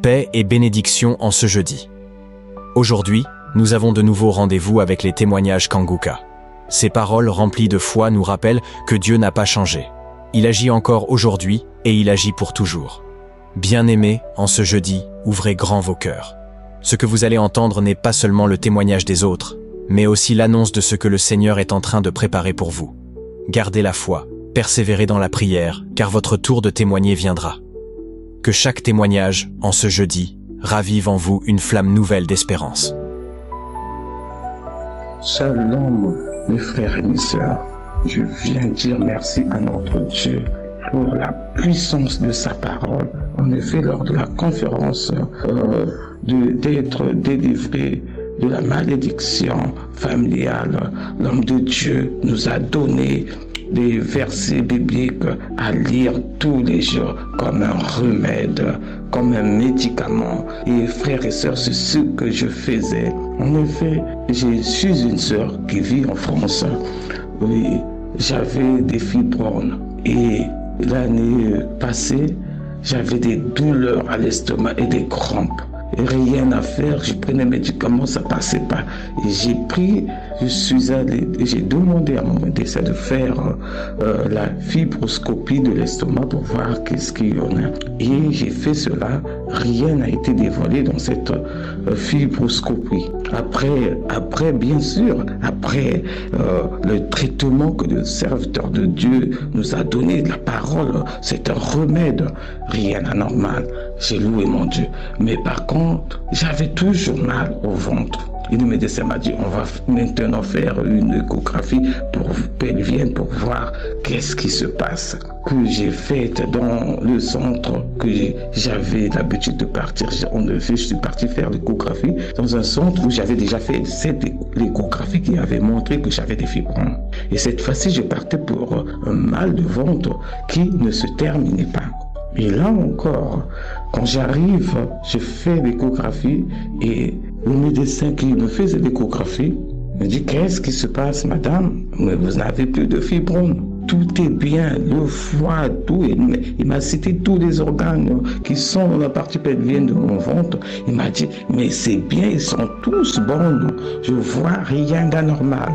Paix et bénédiction en ce jeudi. Aujourd'hui, nous avons de nouveau rendez-vous avec les témoignages Kanguka. Ces paroles remplies de foi nous rappellent que Dieu n'a pas changé. Il agit encore aujourd'hui et il agit pour toujours. Bien-aimés, en ce jeudi, ouvrez grand vos cœurs. Ce que vous allez entendre n'est pas seulement le témoignage des autres, mais aussi l'annonce de ce que le Seigneur est en train de préparer pour vous. Gardez la foi, persévérez dans la prière, car votre tour de témoigner viendra. Que chaque témoignage, en ce jeudi, ravive en vous une flamme nouvelle d'espérance. Shalom, mes frères et mes sœurs. Je viens dire merci à notre Dieu pour la puissance de sa parole. En effet, lors de la conférence d'être délivré de la malédiction familiale, l'homme de Dieu nous a donné des versets bibliques à lire tous les jours comme un remède, comme un médicament. Et frères et sœurs, c'est ce que je faisais. En effet, je suis une sœur qui vit en France. Oui, j'avais des fibromes et l'année passée, j'avais des douleurs à l'estomac et des crampes. Et rien à faire, je prenais des médicaments, ça passait pas. Et j'ai pris, je suis allé, j'ai demandé à mon médecin de faire la fibroscopie de l'estomac pour voir qu'est-ce qu'il y en a. Et j'ai fait cela, rien n'a été dévoilé dans cette fibroscopie. Après, bien sûr, après le traitement que le serviteur de Dieu nous a donné, la parole, c'est un remède, rien d'anormal. J'ai loué mon Dieu. Mais par contre, j'avais toujours mal au ventre. Et le médecin m'a dit, on va maintenant faire une échographie pelvienne pour voir qu'est-ce qui se passe. Que j'ai fait dans le centre que j'avais l'habitude de partir. En effet, je suis parti faire l'échographie dans un centre où j'avais déjà fait l'échographie qui avait montré que j'avais des fibromes. Et cette fois-ci, je partais pour un mal de ventre qui ne se terminait pas. Et là encore, quand j'arrive, je fais l'échographie et le médecin qui me faisait l'échographie me dit « Qu'est-ce qui se passe, madame? Mais vous n'avez plus de fibromes. Tout est bien, le foie, tout. » Il m'a cité tous les organes qui sont dans la partie pelvienne de mon ventre. Il m'a dit « Mais c'est bien, ils sont tous bons. Je vois rien d'anormal. »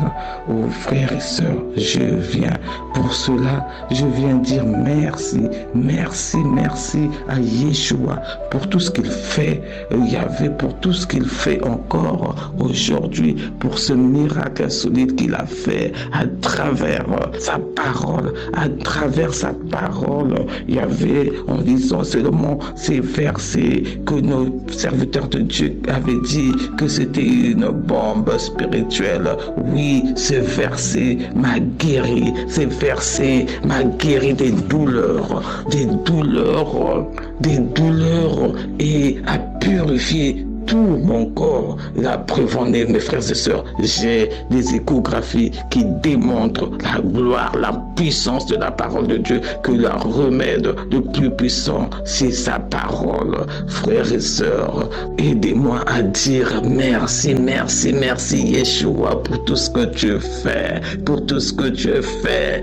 Oh frères et sœurs, je viens pour cela, je viens dire merci, merci, merci à Yeshua pour tout ce qu'il fait. Yahvé pour tout ce qu'il fait encore aujourd'hui, pour ce miracle insolite qu'il a fait à travers sa parole, à travers sa parole. Yahvé, en disant seulement ces versets que nos serviteurs de Dieu avaient dit que c'était une bombe spirituelle. Oui, ce verset m'a guéri, ce verset m'a guéri des douleurs et a purifié tout mon corps. La preuve en est, mes frères et sœurs, j'ai des échographies qui démontrent la gloire, la puissance de la parole de Dieu, que le remède le plus puissant, c'est sa parole. Frères et sœurs, aidez-moi à dire merci, merci, merci Yeshua pour tout ce que tu fais, pour tout ce que tu fais.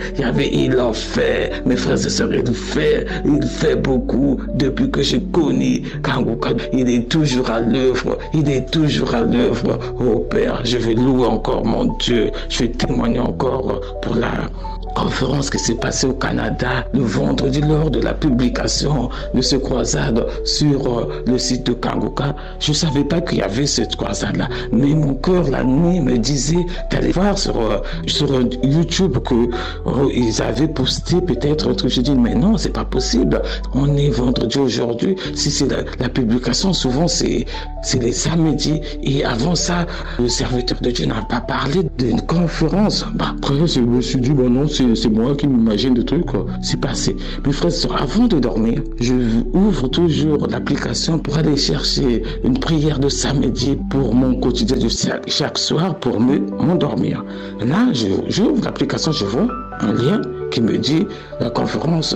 Il en fait, mes frères et sœurs, il fait beaucoup depuis que je connais Kanguka. Il est toujours à l'œuvre. Il est toujours à l'œuvre. Oh Père, je vais louer encore mon Dieu. Je vais témoigner encore pour la conférence qui s'est passée au Canada le vendredi lors de la publication de ce croisade sur le site de Kanguka. Je ne savais pas qu'il y avait cette croisade-là, mais mon cœur la nuit me disait d'aller voir sur YouTube qu'ils avaient posté peut-être un truc. Je dis mais non, c'est pas possible. On est vendredi aujourd'hui. Si c'est la publication, souvent c'est les samedis. Et avant ça, le serviteur de Dieu n'a pas parlé d'une conférence. Après, je me suis dit non, c'est moi qui m'imagine de trucs. C'est passé. Mes frères, avant de dormir, je ouvre toujours l'application pour aller chercher une prière de samedi pour mon quotidien de chaque soir pour m'endormir. Là, j'ouvre l'application, je vois un lien qui me dit la conférence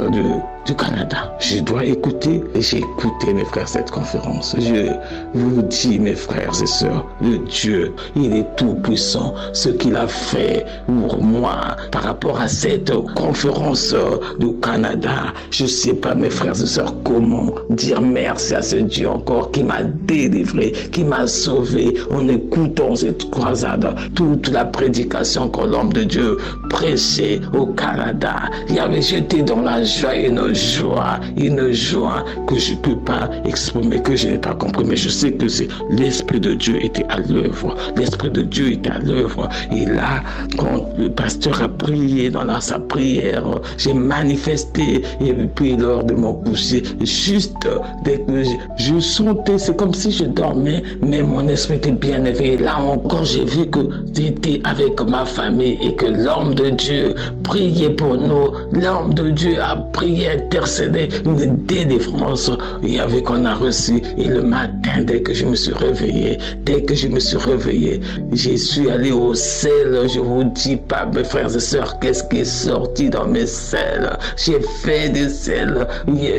du Canada. Je dois écouter et j'ai écouté, mes frères, cette conférence. Je vous dis, mes frères et sœurs, le Dieu, il est tout puissant. Ce qu'il a fait pour moi par rapport à cette conférence du Canada, je sais pas, mes frères et sœurs, comment dire merci à ce Dieu encore qui m'a délivré, qui m'a sauvé en écoutant cette croisade, toute la prédication que l'homme de Dieu prêchait au Canada. J'étais dans la joie, une joie que je ne peux pas exprimer, que je n'ai pas compris, mais je sais que c'est l'Esprit de Dieu était à l'œuvre. L'Esprit de Dieu était à l'œuvre. Et là, quand le pasteur a prié dans sa prière, j'ai manifesté, et puis lors de mon coucher, juste dès que je sentais, c'est comme si je dormais, mais mon esprit était bien éveillé. Là encore, j'ai vu que j'étais avec ma famille et que l'homme de Dieu priait pour nous. L'homme de Dieu a prié, intercédé, une délivrance. Il y avait qu'on a reçu. Et le matin, dès que je me suis réveillé, je suis allé au sel. Je vous dis pas, mes frères et sœurs, qu'est-ce qui est sorti dans mes selles. J'ai fait des selles.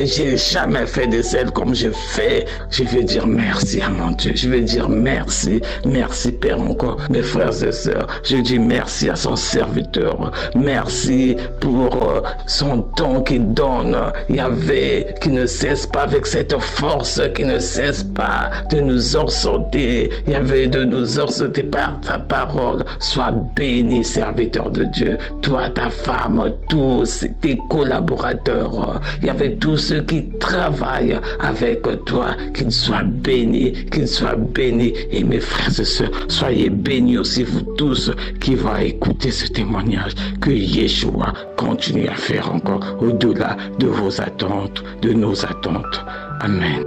J'ai jamais fait des selles comme je fais. Je vais dire merci à mon Dieu. Je vais dire merci. Merci, Père, encore. Mes frères et sœurs, je dis merci à son serviteur. Merci pour son don qu'il donne. Yahvé, qui ne cesse pas avec cette force, qui ne cesse pas de nous exhorter. Yahvé, de nous exhorter par ta parole. Sois béni, serviteur de Dieu. Toi, ta femme, tous tes collaborateurs. Yahvé, tous ceux qui travaillent avec toi, qu'ils soient bénis, qu'ils soient bénis. Et mes frères et sœurs, soyez bénis aussi, vous tous qui vont écouter ce témoignage. Que Yeshua continue à faire encore au-delà de vos attentes, de nos attentes. Amen.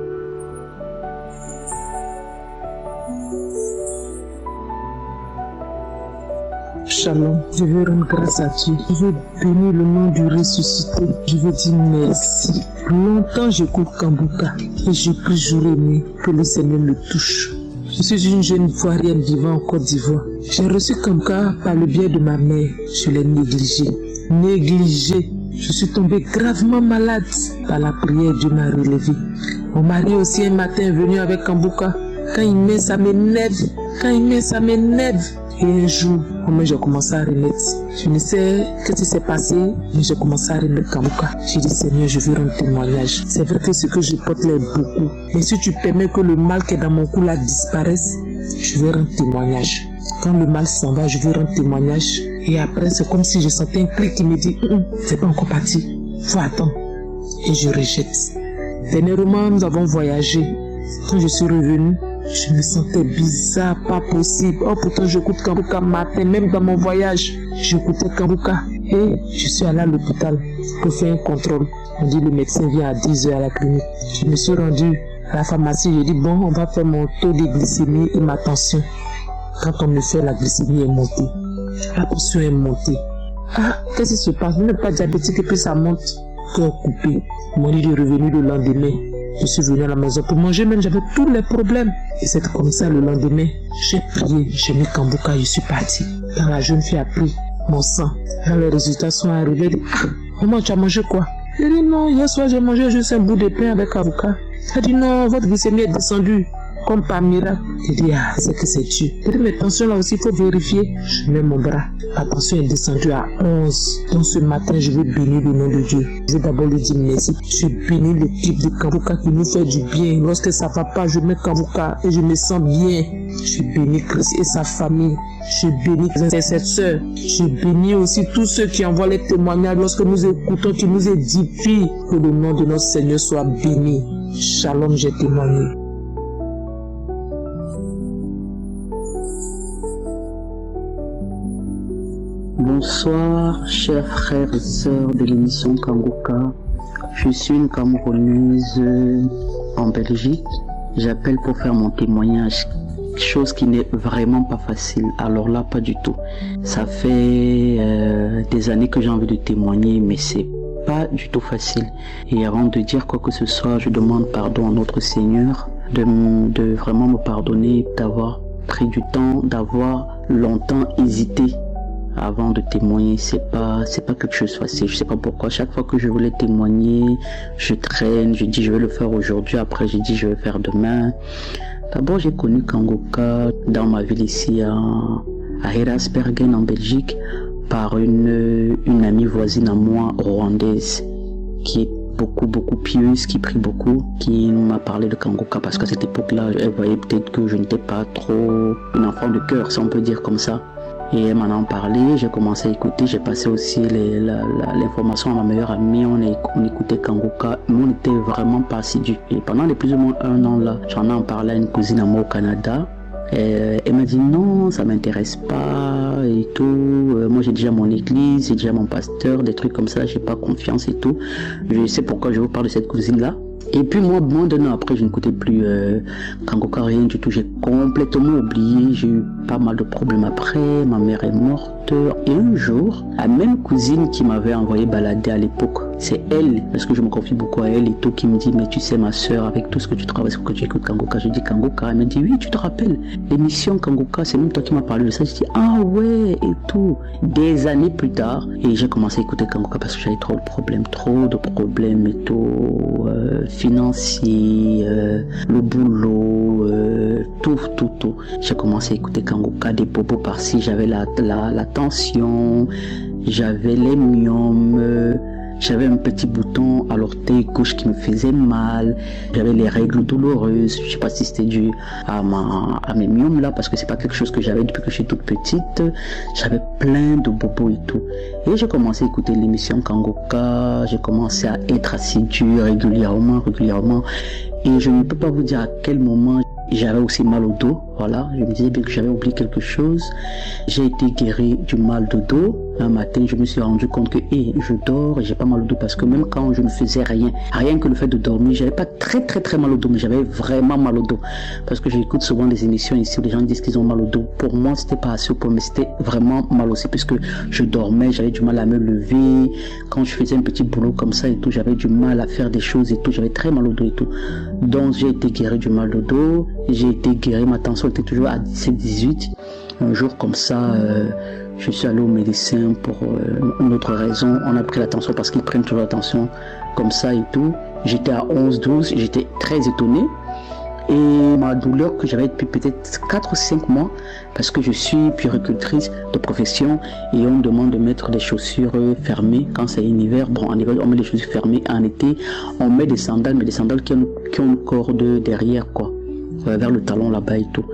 Shalom, je veux rendre grâce à Dieu. Je veux bénir le nom du ressuscité. Je veux dire merci. Longtemps j'écoute Kambuka et je prie jour et nuit que le Seigneur me touche. Je suis une jeune ivoirienne vivant en Côte d'Ivoire. J'ai reçu Kambuka par le biais de ma mère. Je l'ai négligé. Je suis tombée gravement malade. Par la prière, Dieu m'a relevé. Mon mari aussi un matin est venu avec Kambuka. Quand il met, ça m'énerve. Et un jour, j'ai commencé à remettre. Je ne sais ce qui s'est passé, mais j'ai commencé à remettre Kambuka. J'ai dit, Seigneur, je veux rendre témoignage. C'est vrai que ce que je porte l'est beaucoup. Mais si tu permets que le mal qui est dans mon cou là disparaisse, je veux rendre témoignage. Quand le mal s'en va, je veux rendre témoignage. Et après, c'est comme si je sentais un clic qui me dit, c'est pas encore parti. Faut attendre. Et je rejette. Dernièrement, nous avons voyagé. Quand je suis revenu, je me sentais bizarre, pas possible. Oh, pourtant, j'écoute Kambuka matin, même dans mon voyage. J'écoutais Kambuka. Et je suis allé à l'hôpital pour faire un contrôle. On dit le médecin vient à 10h à la clinique. Je me suis rendu à la pharmacie. J'ai dit, bon, on va faire mon taux de glycémie et ma tension. Quand on me fait, la glycémie est montée. La tension est montée. Ah, qu'est-ce qui se passe? Vous n'êtes pas diabétique et puis ça monte. Cœur coupé. Mon lit est revenu le lendemain. Je suis venu à la maison pour manger, même j'avais tous les problèmes. Et c'est comme ça le lendemain, j'ai prié, j'ai mis Kambuka, je suis parti. Quand la jeune fille a pris mon sang, quand les résultats sont arrivés, elle dit, maman, tu as mangé quoi? J'ai dit non, hier soir j'ai mangé juste un bout de pain avec Kambuka. Elle dit non, votre glycémie est descendue. Comme par miracle. Je dis, c'est que c'est Dieu. Je dis, mais attention là aussi, il faut vérifier. Je mets mon bras. La tension est descendue à 11. Donc ce matin, je veux bénir le nom de Dieu. Je vais d'abord lui dire merci. Je bénis l'équipe de Kambuka qui nous fait du bien. Lorsque ça va pas, je mets Kambuka et je me sens bien. Je bénis Christ et sa famille. Je bénis ses sœurs. Je bénis aussi tous ceux qui envoient les témoignages lorsque nous écoutons, qui nous édifient. Que le nom de notre Seigneur soit béni. Shalom, j'ai témoigné. Bonsoir, chers frères et sœurs de l'émission Kambuka. Je suis une Camerounaise en Belgique. J'appelle pour faire mon témoignage, chose qui n'est vraiment pas facile. Alors là, pas du tout. Ça fait des années que j'ai envie de témoigner, mais c'est pas du tout facile. Et avant de dire quoi que ce soit, je demande pardon à notre Seigneur de vraiment me pardonner, d'avoir pris du temps, d'avoir longtemps hésité avant de témoigner, c'est pas quelque chose facile. Je sais pas pourquoi. Chaque fois que je voulais témoigner, je traîne, je dis je vais le faire aujourd'hui, après je dis je vais le faire demain. D'abord, j'ai connu Kangoka dans ma ville ici à Erasbergen en Belgique par une amie voisine à moi rwandaise qui est beaucoup pieuse, qui prie beaucoup, qui m'a parlé de Kangoka parce qu'à cette époque-là, elle voyait peut-être que je n'étais pas trop une enfant de cœur, si on peut dire comme ça. Et elle m'en a parlé, j'ai commencé à écouter, j'ai passé aussi l'information à ma meilleure amie, on écoutait Kangoka, mais on n'était vraiment pas assidus. Et pendant les plus ou moins 1 an là, j'en ai parlé à une cousine à moi au Canada. Et elle m'a dit non, ça m'intéresse pas et tout. Moi j'ai déjà mon église, j'ai déjà mon pasteur, des trucs comme ça, j'ai pas confiance et tout. Je sais pourquoi je vous parle de cette cousine là. Et puis moi, moins d'un an après, je n'écoutais plus Kangoka, rien du tout. J'ai complètement oublié. J'ai eu pas mal de problèmes après. Ma mère est morte. Et un jour, la même cousine qui m'avait envoyé balader à l'époque, c'est elle, parce que je me confie beaucoup à elle et tout, qui me dit, mais tu sais ma soeur, avec tout ce que tu travailles, est-ce que tu écoutes Kangoka? Je dis Kangoka. Elle me dit, oui, tu te rappelles, l'émission Kangoka, c'est même toi qui m'as parlé de ça. Je dis, ah ouais, et tout. Des années plus tard, et j'ai commencé à écouter Kangoka parce que j'avais trop de problèmes et tout, financiers, le boulot, tout. J'ai commencé à écouter Kangoka, des bobos par-ci, j'avais la tension, j'avais les myomes, j'avais un petit bouton à l'orteil gauche qui me faisait mal, j'avais les règles douloureuses, je sais pas si c'était dû à mes myomes là, parce que c'est pas quelque chose que j'avais depuis que je suis toute petite, j'avais plein de bobos et tout. Et j'ai commencé à écouter l'émission Kangoka, j'ai commencé à être assidu régulièrement, et je ne peux pas vous dire à quel moment j'avais aussi mal au dos, voilà, je me disais bien que j'avais oublié quelque chose. J'ai été guéri du mal de dos. Un matin, je me suis rendu compte que je dors et j'ai pas mal au dos parce que même quand je ne faisais rien que le fait de dormir, j'avais pas très mal au dos, mais j'avais vraiment mal au dos. Parce que j'écoute souvent des émissions ici où les gens disent qu'ils ont mal au dos. Pour moi, c'était pas assez au point, mais c'était vraiment mal aussi puisque je dormais, j'avais du mal à me lever. Quand je faisais un petit boulot comme ça et tout, j'avais du mal à faire des choses et tout, j'avais très mal au dos et tout. Donc j'ai été guéri du mal de dos, j'ai été guéri, ma tension était toujours à 17-18. Un jour comme ça, je suis allé au médecin pour une autre raison. On a pris la tension parce qu'ils prennent toujours la tension comme ça et tout. J'étais à 11-12, j'étais très étonné. Et ma douleur que j'avais depuis peut-être 4 ou 5 mois, parce que je suis puéricultrice de profession et on me demande de mettre des chaussures fermées quand c'est en hiver. Bon, en hiver, on met des chaussures fermées. En été, on met des sandales, mais des sandales qui ont une corde derrière, quoi, vers le talon là-bas et tout.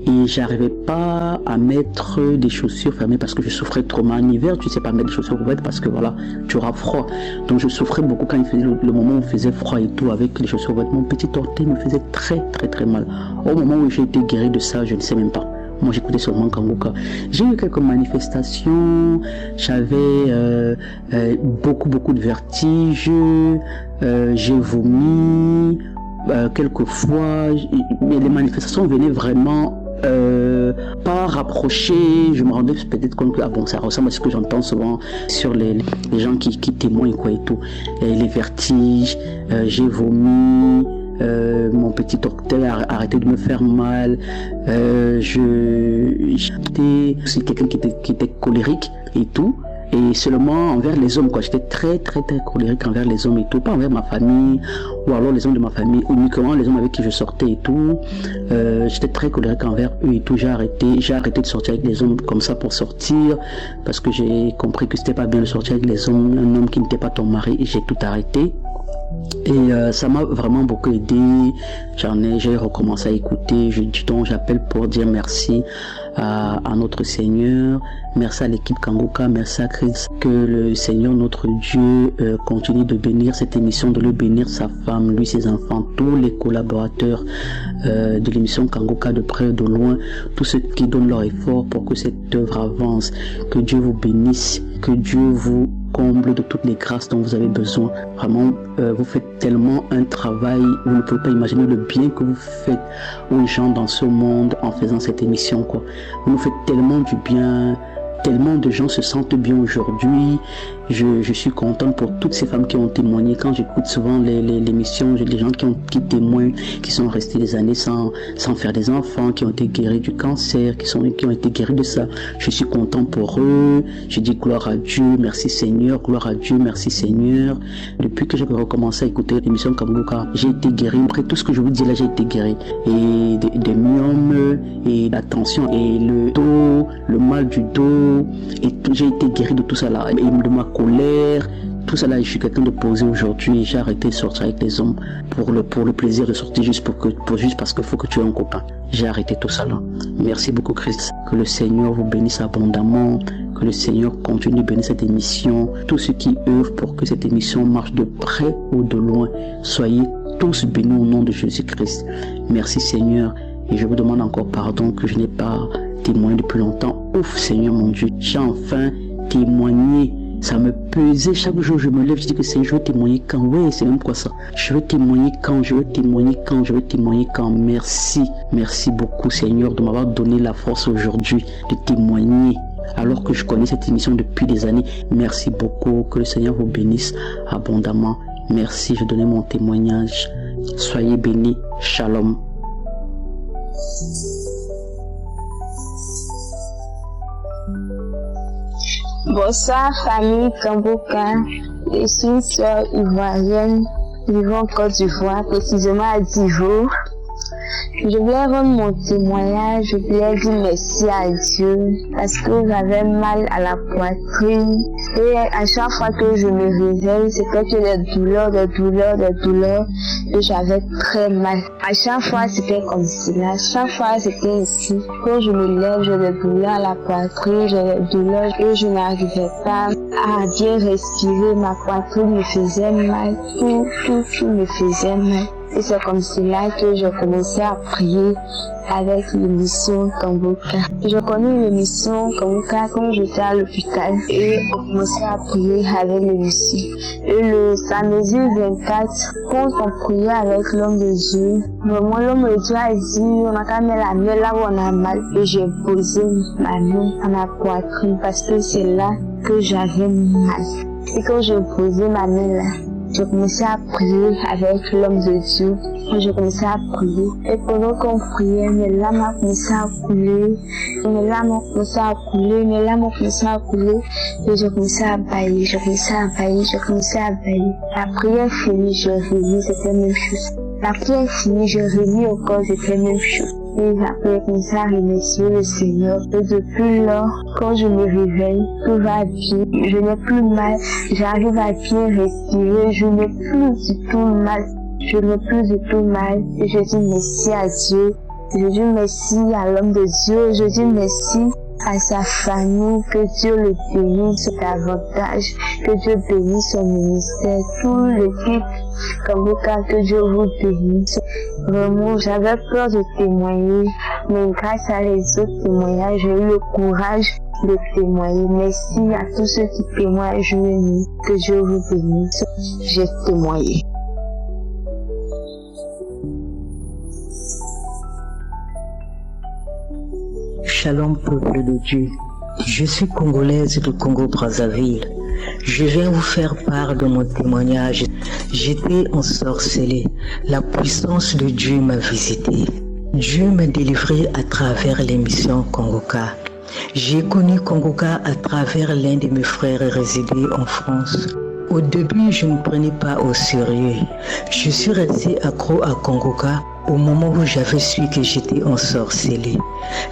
Et j'arrivais pas à mettre des chaussures fermées parce que je souffrais trop mal. En hiver, tu sais pas mettre des chaussures ouvertes parce que voilà, tu auras froid. Donc je souffrais beaucoup quand il faisait le moment où il faisait froid et tout avec les chaussures ouvertes. Mon petit orteil me faisait très mal. Au moment où j'ai été guéri de ça, je ne sais même pas. Moi, j'écoutais seulement Kangoka. J'ai eu quelques manifestations. J'avais beaucoup de vertiges. J'ai vomi. Quelquefois, mais les manifestations venaient vraiment pas rapprocher. Je me rendais peut-être compte que ça ressemble à ce que j'entends souvent sur les gens qui témoignent quoi et tout. Et les vertiges, j'ai vomi, mon petit orteil a arrêté de me faire mal. J'étais aussi quelqu'un qui était colérique et tout. Et seulement envers les hommes, quoi. J'étais très colérique envers les hommes et tout, pas envers ma famille, ou alors les hommes de ma famille, uniquement les hommes avec qui je sortais et tout. J'étais très colérique envers eux et tout. J'ai arrêté de sortir avec les hommes comme ça pour sortir, parce que j'ai compris que c'était pas bien de sortir avec les hommes, un homme qui n'était pas ton mari, et j'ai tout arrêté. Et ça m'a vraiment beaucoup aidé. J'ai recommencé à écouter. J'appelle pour dire merci à notre Seigneur, merci à l'équipe Kangoka, merci à Christ, que le Seigneur notre Dieu continue de bénir cette émission, de le bénir, sa femme, lui, ses enfants, tous les collaborateurs de l'émission Kangoka de près et de loin, tous ceux qui donnent leur effort pour que cette œuvre avance. Que Dieu vous bénisse, que Dieu vous comble de toutes les grâces dont vous avez besoin. Vraiment, vous faites tellement un travail, vous ne pouvez pas imaginer le bien que vous faites aux gens dans ce monde en faisant cette émission, quoi. Vous nous faites tellement du bien, tellement de gens se sentent bien aujourd'hui Je suis contente pour toutes ces femmes qui ont témoigné. Quand j'écoute souvent l'émission, j'ai des gens qui témoignent, qui sont restés des années sans faire des enfants, qui ont été guéris du cancer, qui ont été guéris de ça. Je suis content pour eux. Je dis gloire à Dieu, merci Seigneur, gloire à Dieu, merci Seigneur. Depuis que j'ai recommencé à écouter l'émission Kangouka, j'ai été guéri. Après tout ce que je vous dis là, j'ai été guéri. Et des myomes, et la tension, et le dos, le mal du dos, et j'ai été guéri de tout ça là, et de ma colère, tout ça là. Je suis quelqu'un de posé aujourd'hui. J'ai arrêté de sortir avec les hommes pour le plaisir de sortir juste parce qu'il faut que tu aies un copain. J'ai arrêté tout ça là. Merci beaucoup Christ. Que le Seigneur vous bénisse abondamment. Que le Seigneur continue de bénir cette émission. Tous ceux qui œuvrent pour que cette émission marche de près ou de loin, soyez tous bénis au nom de Jésus-Christ. Merci Seigneur. Et je vous demande encore pardon que je n'ai pas témoigné depuis longtemps. Ouf Seigneur mon Dieu, j'ai enfin témoigné. Ça me pesait. Chaque jour je me lève, je dis que Seigneur, je veux témoigner quand. Oui, c'est même quoi ça. Je veux témoigner quand, je veux témoigner quand, je veux témoigner quand. Merci. Merci beaucoup Seigneur de m'avoir donné la force aujourd'hui de témoigner. Alors que je connais cette émission depuis des années. Merci beaucoup. Que le Seigneur vous bénisse abondamment. Merci, je donnais mon témoignage. Soyez bénis. Shalom. Bonsoir famille Kangouka, je suis sœur ivoirienne vivant en Côte d'Ivoire, précisément à Divo. Je voulais rendre mon témoignage, je voulais dire merci à Dieu parce que j'avais mal à la poitrine et à chaque fois que je me réveille, c'était que des douleurs et j'avais très mal. À chaque fois c'était comme cela, à chaque fois c'était ici. Quand je me lève, j'ai des douleurs à la poitrine, j'ai des douleurs et je n'arrivais pas à bien respirer, ma poitrine me faisait mal, tout me faisait mal. Et c'est comme cela que j'ai commencé à prier avec l'émission Kangouka. Je connais l'émission Kangouka quand j'étais à l'hôpital et on commençait à prier avec l'émission. Et le samedi 24, quand on priait avec l'homme de Dieu, vraiment l'homme de Dieu a dit, on a qu'à mettre la main là où on a mal. Et j'ai posé ma main à ma poitrine parce que c'est là que j'avais mal. Et quand j'ai posé ma main là, j'ai commencé à prier avec l'homme de Dieu. J'ai commencé à prier. Et pendant qu'on priait, mes larmes ont commencé à couler. Et j'ai commencé à bailler, La prière finie, je relis, c'était la même chose. La prière finie, je relis encore, c'était la même chose. Et après, commencé à remercier le Seigneur. Et depuis lors, quand je me réveille, tout va bien. Je n'ai plus mal. J'arrive à bien respirer. Je n'ai plus du tout mal. Et je dis merci à Dieu. Je dis merci à l'homme de Dieu. Je dis merci à sa famille. Que Dieu le bénisse davantage. Que Dieu bénisse son ministère. Tout l'équipe Kangouka, que Dieu vous bénisse. Vraiment, j'avais peur de témoigner, mais grâce à les autres témoignages, j'ai eu le courage de témoigner. Merci à tous ceux qui témoignent. Que Dieu vous bénisse. J'ai témoigné. Shalom peuple de Dieu, je suis congolaise de Congo-Brazzaville. Je viens vous faire part de mon témoignage. J'étais ensorcelée. La puissance de Dieu m'a visité. Dieu m'a délivré à travers l'émission Kangouka. J'ai connu Kangouka à travers l'un de mes frères résidés en France. Au début, je ne prenais pas au sérieux. Je suis resté accro à Kangouka au moment où j'avais su que j'étais ensorcelée.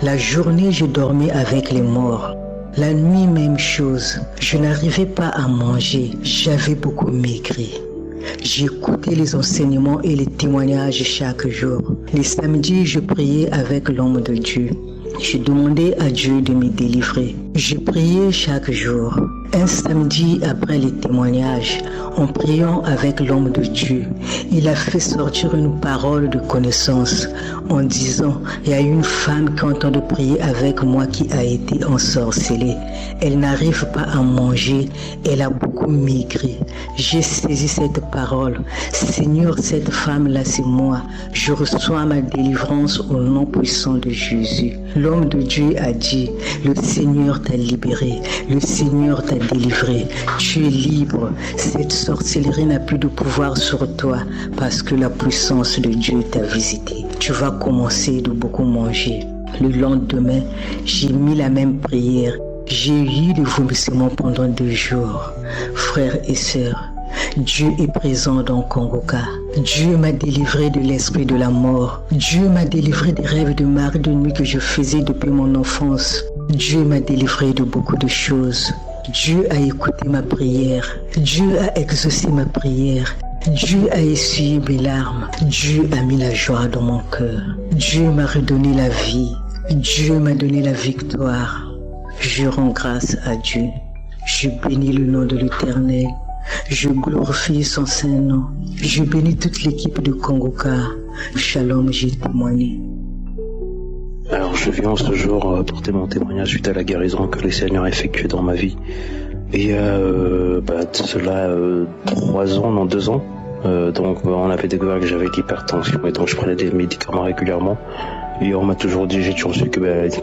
La journée, je dormais avec les morts. La nuit, même chose. Je n'arrivais pas à manger. J'avais beaucoup maigri. J'écoutais les enseignements et les témoignages chaque jour. Les samedis, je priais avec l'homme de Dieu. Je demandais à Dieu de me délivrer. Je priais chaque jour. Un samedi après les témoignages, en priant avec l'homme de Dieu, il a fait sortir une parole de connaissance en disant « Il y a une femme qui entend de prier avec moi qui a été ensorcelée. Elle n'arrive pas à manger, elle a beaucoup maigri. » J'ai saisi cette parole. « Seigneur, cette femme-là, c'est moi. Je reçois ma délivrance au nom puissant de Jésus. » L'homme de Dieu a dit « Le Seigneur t'a libéré. Le Seigneur t'a délivré. Tu es libre. Cette sorcellerie n'a plus de pouvoir sur toi parce que la puissance de Dieu t'a visité. Tu vas commencer de beaucoup manger. Le lendemain, j'ai mis la même prière. J'ai eu des vomissements pendant 2 jours. Frères et sœurs, Dieu est présent dans Kanguka. Dieu m'a délivré de l'esprit de la mort. Dieu m'a délivré des rêves de mari de nuit que je faisais depuis mon enfance. Dieu m'a délivré de beaucoup de choses. Dieu a écouté ma prière. Dieu a exaucé ma prière. Dieu a essuyé mes larmes. Dieu a mis la joie dans mon cœur. Dieu m'a redonné la vie. Dieu m'a donné la victoire. Je rends grâce à Dieu. Je bénis le nom de l'Éternel. Je glorifie son saint nom. Je bénis toute l'équipe de Kanguka. Shalom, j'ai témoigné. Alors je viens ce jour porter mon témoignage suite à la guérison que le Seigneur a effectuée dans ma vie. Et cela 2 ans. Donc on avait découvert que j'avais de l'hypertension et donc je prenais des médicaments régulièrement. Et on m'a toujours dit, j'ai toujours su que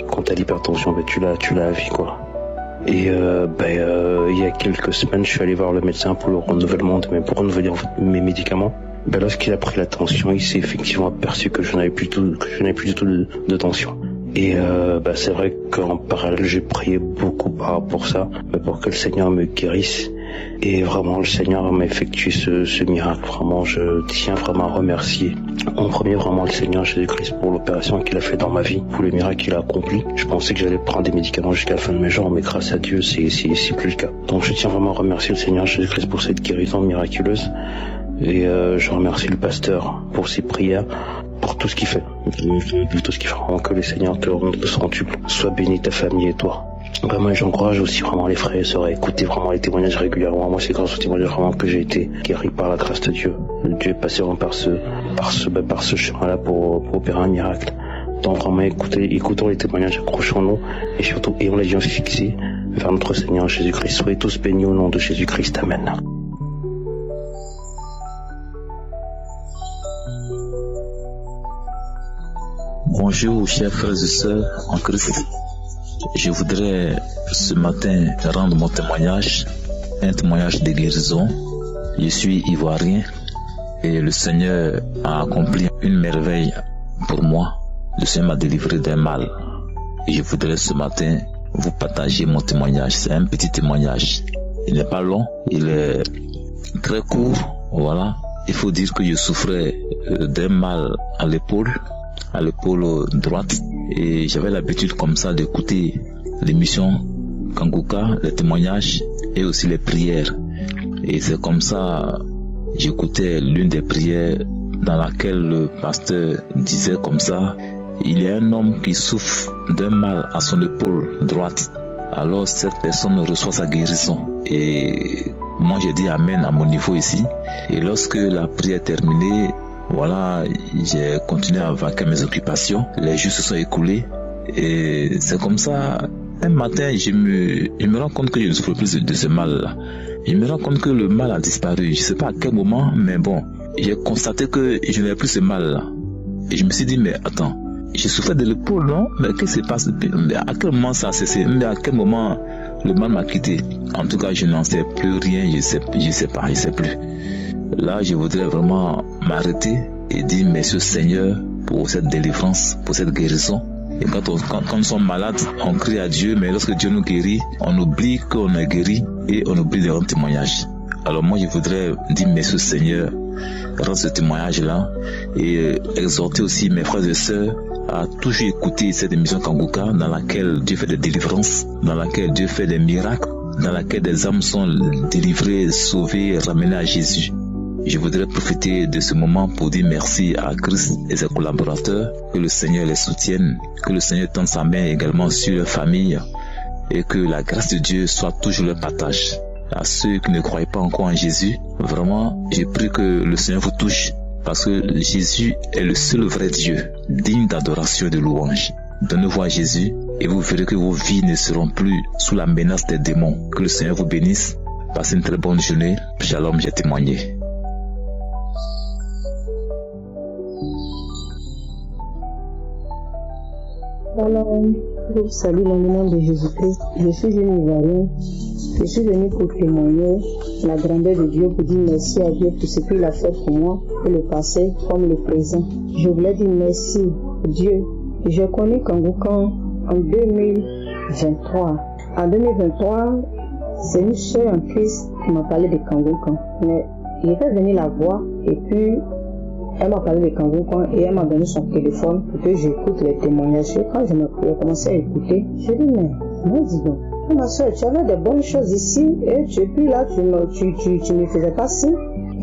quand t'as l'hypertension, tu l'as à vie quoi. Et il y a quelques semaines, je suis allé voir le médecin pour le renouvellement pour renouveler mes médicaments. Lorsqu'il a pris la tension, il s'est effectivement aperçu que je n'avais plus du tout de tension. Et c'est vrai qu'en parallèle, j'ai prié beaucoup par rapport à ça, pour que le Seigneur me guérisse. Et vraiment, le Seigneur m'a effectué ce miracle. Vraiment, je tiens vraiment à remercier en premier vraiment le Seigneur Jésus-Christ pour l'opération qu'il a fait dans ma vie, pour le miracle qu'il a accompli. Je pensais que j'allais prendre des médicaments jusqu'à la fin de mes jours, mais grâce à Dieu, c'est plus le cas. Donc je tiens vraiment à remercier le Seigneur Jésus-Christ pour cette guérison miraculeuse. Et je remercie le pasteur pour ses prières, pour tout ce qu'il fait. Tout ce qu'il fait, vraiment que le Seigneur te rende de centuple. Sois béni ta famille et toi. Vraiment, j'encourage aussi vraiment les frères et sœurs à écouter vraiment les témoignages régulièrement. Moi, c'est grâce aux témoignages vraiment que j'ai été guéri par la grâce de Dieu. Dieu est passé vraiment par ce chemin-là pour opérer un miracle. Donc vraiment, écoutons les témoignages, accrochons-nous et surtout ayons les yeux fixés vers notre Seigneur Jésus-Christ. Soyez tous bénis au nom de Jésus-Christ. Amen. Bonjour chers frères et sœurs en Christ. Je voudrais ce matin rendre mon témoignage, un témoignage de guérison. Je suis ivoirien et le Seigneur a accompli une merveille pour moi. Le Seigneur m'a délivré d'un mal. Et je voudrais ce matin vous partager mon témoignage. C'est un petit témoignage. Il n'est pas long, il est très court. Voilà. Il faut dire que je souffrais d'un mal à l'épaule droite, et j'avais l'habitude comme ça d'écouter l'émission Kanguka, les témoignages et aussi les prières. Et c'est comme ça, j'écoutais l'une des prières dans laquelle le pasteur disait comme ça: il y a un homme qui souffre d'un mal à son épaule droite. Alors cette personne reçoit sa guérison. Et moi j'ai dit amen à mon niveau ici. Et lorsque la prière est terminée, voilà, j'ai continué à vaquer mes occupations. Les jours se sont écoulés et c'est comme ça. Un matin, je me rends compte que je ne souffre plus de ce mal-là. Je me rends compte que le mal a disparu. Je ne sais pas à quel moment, mais bon, j'ai constaté que je n'avais plus ce mal-là. Et je me suis dit, mais attends, je souffrais de l'épaule, non? Mais qu'est-ce qui se passe? À quel moment ça a cessé? Mais à quel moment le mal m'a quitté? En tout cas, je n'en sais plus rien. Je sais plus. Là, je voudrais vraiment m'arrêter et dire merci au Seigneur pour cette délivrance, pour cette guérison. Et quand nous sommes malades, on crie à Dieu, mais lorsque Dieu nous guérit, on oublie qu'on est guéri et on oublie de rendre témoignage. Alors moi, je voudrais dire merci au Seigneur, rendre ce témoignage-là et exhorter aussi mes frères et sœurs à toujours écouter cette émission Kanguka dans laquelle Dieu fait des délivrances, dans laquelle Dieu fait des miracles, dans laquelle des âmes sont délivrées, sauvées, ramenées à Jésus. Je voudrais profiter de ce moment pour dire merci à Christ et ses collaborateurs, que le Seigneur les soutienne, que le Seigneur tende sa main également sur leur famille et que la grâce de Dieu soit toujours leur partage. À ceux qui ne croient pas encore en Jésus, vraiment, je prie que le Seigneur vous touche parce que Jésus est le seul vrai Dieu, digne d'adoration et de louange. Donnez-vous à Jésus et vous verrez que vos vies ne seront plus sous la menace des démons. Que le Seigneur vous bénisse. Passez une très bonne journée. Shalom, j'ai témoigné. Alors, je vous salue dans le nom de Jésus-Christ. Je suis une Ivoirienne. Je suis venue pour témoigner la grandeur de Dieu, pour dire merci à Dieu pour ce qu'il a fait pour moi, pour le passé comme le présent. Je voulais dire merci Dieu. J'ai connu Kangoukan en 2023. En 2023, c'est une soeur en Christ qui m'a parlé de Kangoukan. Mais il était venu la voir et puis elle m'a parlé de Kangoukan et elle m'a donné son téléphone pour que j'écoute les témoignages. Et quand j'ai commencé à écouter, j'ai dit mais dis donc, ma soeur, tu avais des bonnes choses ici et depuis là, tu ne faisais pas si.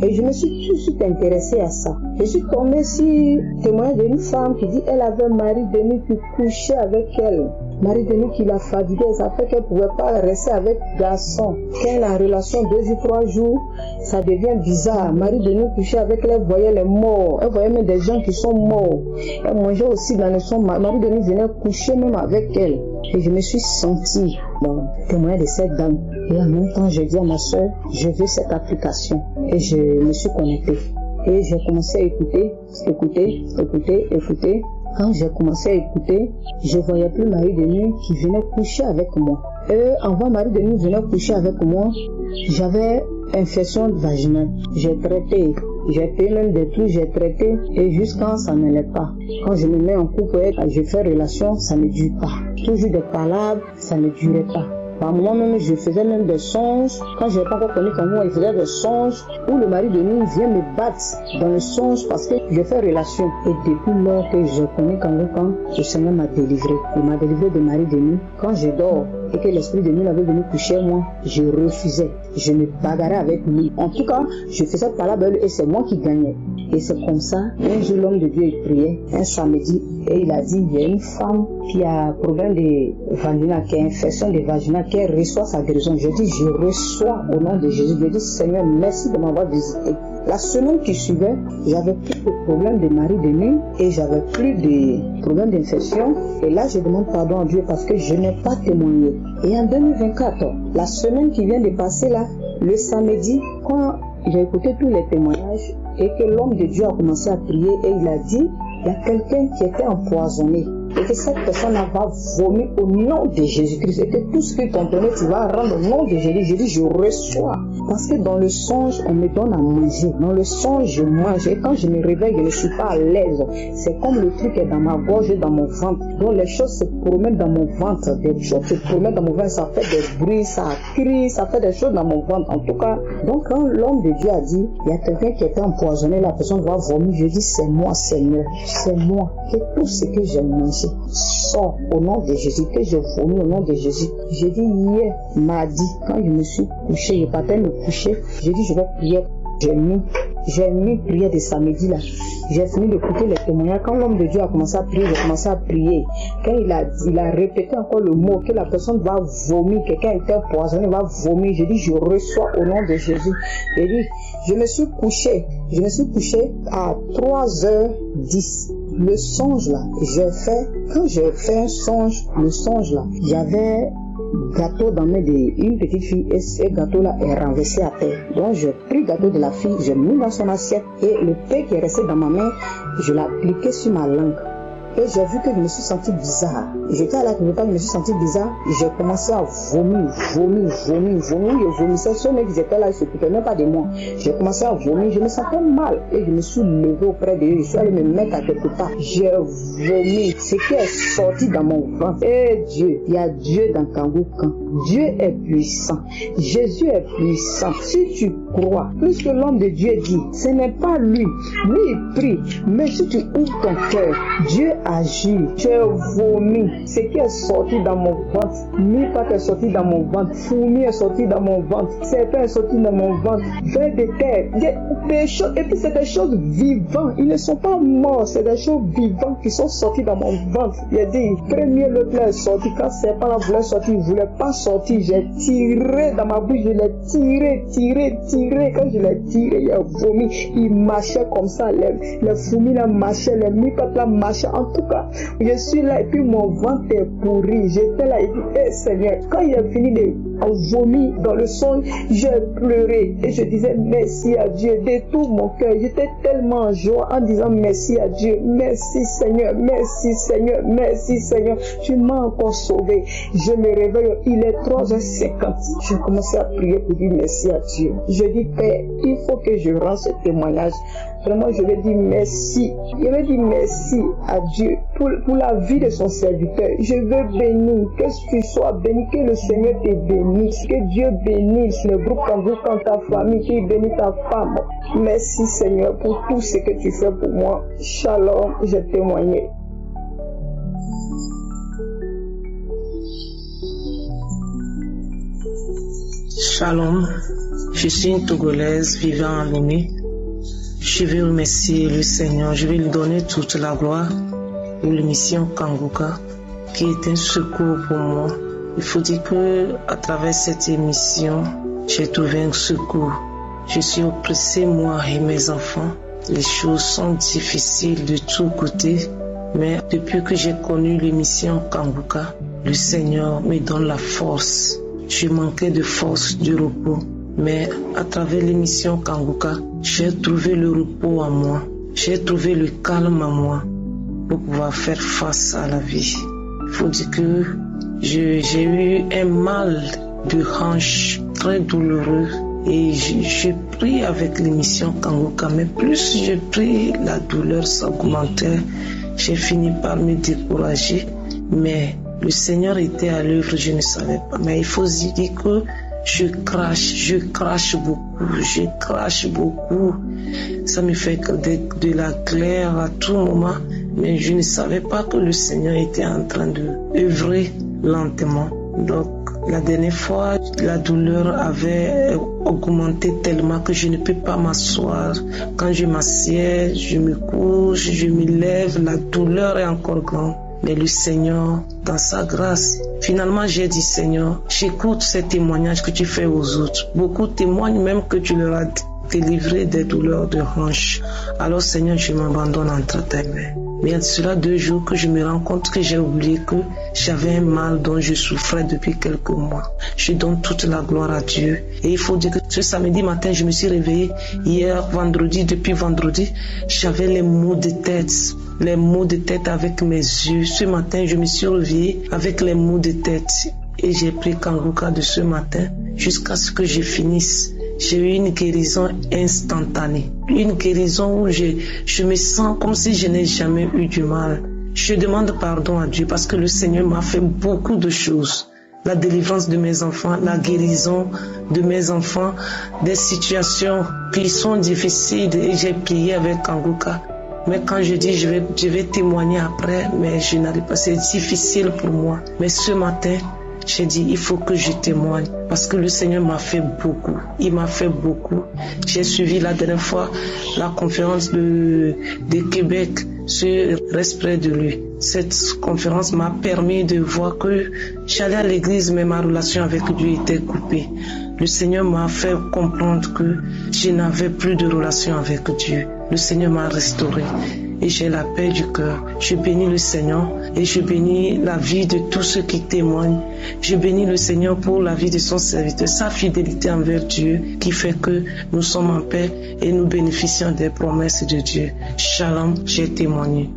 Et je me suis tout de suite intéressée à ça. Je suis tombée sur le témoignage d'une femme qui dit qu'elle avait un mari de nuit qui couchait avec elle. Mari de nuit qui la fatiguait, ça fait qu'elle ne pouvait pas rester avec garçon. Quand elle a relation 2 ou 3 jours, ça devient bizarre. Mari de nuit couchait avec elle, elle voyait les morts. Elle voyait même des gens qui sont morts. Elle mangeait aussi dans le son. Mari de nuit venait coucher même avec elle. Et je me suis sentie dans le témoignage de cette dame. Et en même temps, je dis à ma soeur, je veux cette application. Et je me suis connectée. Et j'ai commencé à écouter. Quand j'ai commencé à écouter, je voyais plus Marie de nuit qui venait coucher avec moi. Et avant Marie de nuit venait coucher avec moi, j'avais infection vaginale. J'ai traité, j'ai payé même des trucs, j'ai traité et jusqu'à ça n'allait pas. Quand je me mets en couple, je fais relation, ça ne dure pas. Toujours des palabres, ça ne durait pas. Par moment même, je faisais même des songes. Quand je n'ai pas encore connu comment il faisait des songes où le mari de nuit vient me battre dans le songe parce que je fais relation. Et depuis lors que je connais quand le Seigneur m'a délivré. Il m'a délivré de mari de nuit. Quand je dors et que l'esprit de nuit avait venu coucher moi, je refusais. Je me bagarrais avec lui. En tout cas, je faisais palabre et c'est moi qui gagnais. Et c'est comme ça, un jour l'homme de Dieu priait, un samedi, et il a dit, il y a une femme qui a un problème de vagina, qui a infection de vagina, qui reçoit sa guérison. Je dis, je reçois au nom de Jésus. Je dis, Seigneur, merci de m'avoir visité. La semaine qui suivait, j'avais plus de problème de mari de nuit et j'avais plus de problème d'infection. Et là, je demande pardon à Dieu parce que je n'ai pas témoigné. Et en 2024, la semaine qui vient de passer là, le samedi, quand j'ai écouté tous les témoignages et que l'homme de Dieu a commencé à prier et il a dit, il y a quelqu'un qui était empoisonné. Et que cette personne va vomir au nom de Jésus-Christ. Et que tout ce que ton donné, tu vas rendre au nom de Jésus. Je dis, je reçois. Parce que dans le songe, on me donne à manger. Dans le songe, je mange. Et quand je me réveille, je ne suis pas à l'aise. C'est comme le truc est dans ma gorge et dans mon ventre. Donc les choses se promènent dans mon ventre. Des choses se promènent dans mon ventre. Ça fait des bruits, ça crie, ça fait des choses dans mon ventre. En tout cas, donc quand l'homme de Dieu a dit, il y a quelqu'un qui était empoisonné, la personne va vomir. Je dis, c'est moi, Seigneur. C'est moi. Que tout ce que j'ai mangé sort au nom de Jésus, que je vomis au nom de Jésus. J'ai dit hier, mardi, quand je me suis couché, je partais me coucher, j'ai dit je vais prier. J'ai mis prière de samedi là. J'ai fini d'écouter les témoignages. Quand l'homme de Dieu a commencé à prier, j'ai commencé à prier. Quand il a répété encore le mot que la personne va vomir, quelqu'un était empoisonné, va vomir. J'ai dit, je reçois au nom de Jésus. J'ai dit, je me suis couché à 3h10. Le songe là, quand j'ai fait un songe, le songe là, j'avais gâteau dans mes mains d'une petite fille et ce gâteau là est renversé à terre. Donc j'ai pris le gâteau de la fille, j'ai mis dans son assiette et le pain qui est resté dans ma main, je l'ai appliqué sur ma langue. Et j'ai vu que je me suis senti bizarre. J'étais à la clinique, je me suis senti bizarre. J'ai commencé à vomir. Je vomissais. Ceux qui étaient là, ils ne s'occupaient même pas de moi. J'ai commencé à vomir. Je me sentais mal. Et je me suis levé auprès d'eux. Je suis allé me mettre à quelque part. J'ai vomi. Ce qui est sorti dans mon ventre. Et Dieu, il y a Dieu dans Kangoukan. Dieu est puissant. Jésus est puissant. Si tu crois, plus que l'homme de Dieu dit, ce n'est pas lui. Lui, il prie. Mais si tu ouvres ton cœur, Dieu agit. J'ai vomi. Ce qui est sorti dans mon ventre, mi-patte est sorti dans mon ventre, fourmi est sorti dans mon ventre, serpent est sorti dans mon ventre, vers de terre, des choses, et puis c'est des choses vivantes. Ils ne sont pas morts, c'est des choses vivantes qui sont sorties dans mon ventre. Il a dit, premier le plat est sorti. Quand serpent là voulait sortir, il ne voulait pas sortir. J'ai tiré dans ma bouche, je l'ai tiré. Quand je l'ai tiré, il a vomi. Il marchait comme ça, les fourmis là marchaient, les mi-pattes là marchaient entre tout cas, je suis là et puis mon ventre est pourri. J'étais là et dit, hey, Seigneur, quand il a fini de vomir dans le son, j'ai pleuré et je disais merci à Dieu de tout mon cœur. J'étais tellement en joie en disant merci à Dieu, merci Seigneur, merci Seigneur, merci Seigneur. Tu m'as encore sauvé. Je me réveille, il est 3h50. Je commençais à prier pour dire merci à Dieu. Je dis, Père, il faut que je rende ce témoignage. Vraiment, je vais dire merci. Je vais dire merci à Dieu pour la vie de son serviteur. Je veux bénir, que tu sois béni, que le Seigneur te bénisse, que Dieu bénisse le groupe Kanguka, ta famille, qu'il bénisse ta femme. Merci Seigneur pour tout ce que tu fais pour moi. Shalom, j'ai témoigné. Shalom, je suis une Togolaise vivant à Lomé. Je vais remercier le Seigneur, je vais lui donner toute la gloire pour l'émission Kanguka qui est un secours pour moi. Il faut dire que à travers cette émission, j'ai trouvé un secours. Je suis oppressée, moi et mes enfants. Les choses sont difficiles de tous côtés, mais depuis que j'ai connu l'émission Kanguka, le Seigneur me donne la force. Je manquais de force, de repos. Mais à travers l'émission Kanguka, j'ai trouvé le repos en moi. J'ai trouvé le calme en moi pour pouvoir faire face à la vie. Il faut dire que j'ai eu un mal de hanche très douloureux et je prie avec l'émission Kanguka. Mais plus je prie, la douleur s'augmentait. J'ai fini par me décourager. Mais le Seigneur était à l'œuvre, je ne savais pas. Mais il faut dire que je crache beaucoup. Ça me fait que de la colère à tout moment. Mais je ne savais pas que le Seigneur était en train de œuvrer lentement. Donc, la dernière fois, la douleur avait augmenté tellement que je ne peux pas m'asseoir. Quand je m'assieds, je me couche, je me lève, la douleur est encore grande. Mais le Seigneur, dans sa grâce, finalement j'ai dit, Seigneur, j'écoute ces témoignages que tu fais aux autres. Beaucoup témoignent même que tu leur as délivré des douleurs de hanche. Alors Seigneur, je m'abandonne entre tes mains. Mais il y a cela 2 jours que je me rends compte que j'ai oublié que j'avais un mal dont je souffrais depuis quelques mois. Je donne toute la gloire à Dieu. Et il faut dire que ce samedi matin, je me suis réveillée. Hier, vendredi, depuis vendredi, j'avais les maux de tête avec mes yeux. Ce matin, je me suis réveillée avec les maux de tête. Et j'ai pris Kanguka de ce matin jusqu'à ce que je finisse. J'ai eu une guérison instantanée. Une guérison où je me sens comme si je n'ai jamais eu du mal. Je demande pardon à Dieu parce que le Seigneur m'a fait beaucoup de choses. La délivrance de mes enfants, la guérison de mes enfants, des situations qui sont difficiles et j'ai prié avec Kanguka. Mais quand je dis je vais témoigner après, mais je n'arrive pas, c'est difficile pour moi. Mais ce matin, j'ai dit, il faut que je témoigne parce que le Seigneur m'a fait beaucoup. Il m'a fait beaucoup. J'ai suivi la dernière fois la conférence de Québec sur Reste près de lui. Cette conférence m'a permis de voir que j'allais à l'église, mais ma relation avec Dieu était coupée. Le Seigneur m'a fait comprendre que je n'avais plus de relation avec Dieu. Le Seigneur m'a restauré. Et j'ai la paix du cœur. Je bénis le Seigneur et je bénis la vie de tous ceux qui témoignent. Je bénis le Seigneur pour la vie de son serviteur, sa fidélité envers Dieu qui fait que nous sommes en paix et nous bénéficions des promesses de Dieu. Shalom, j'ai témoigné.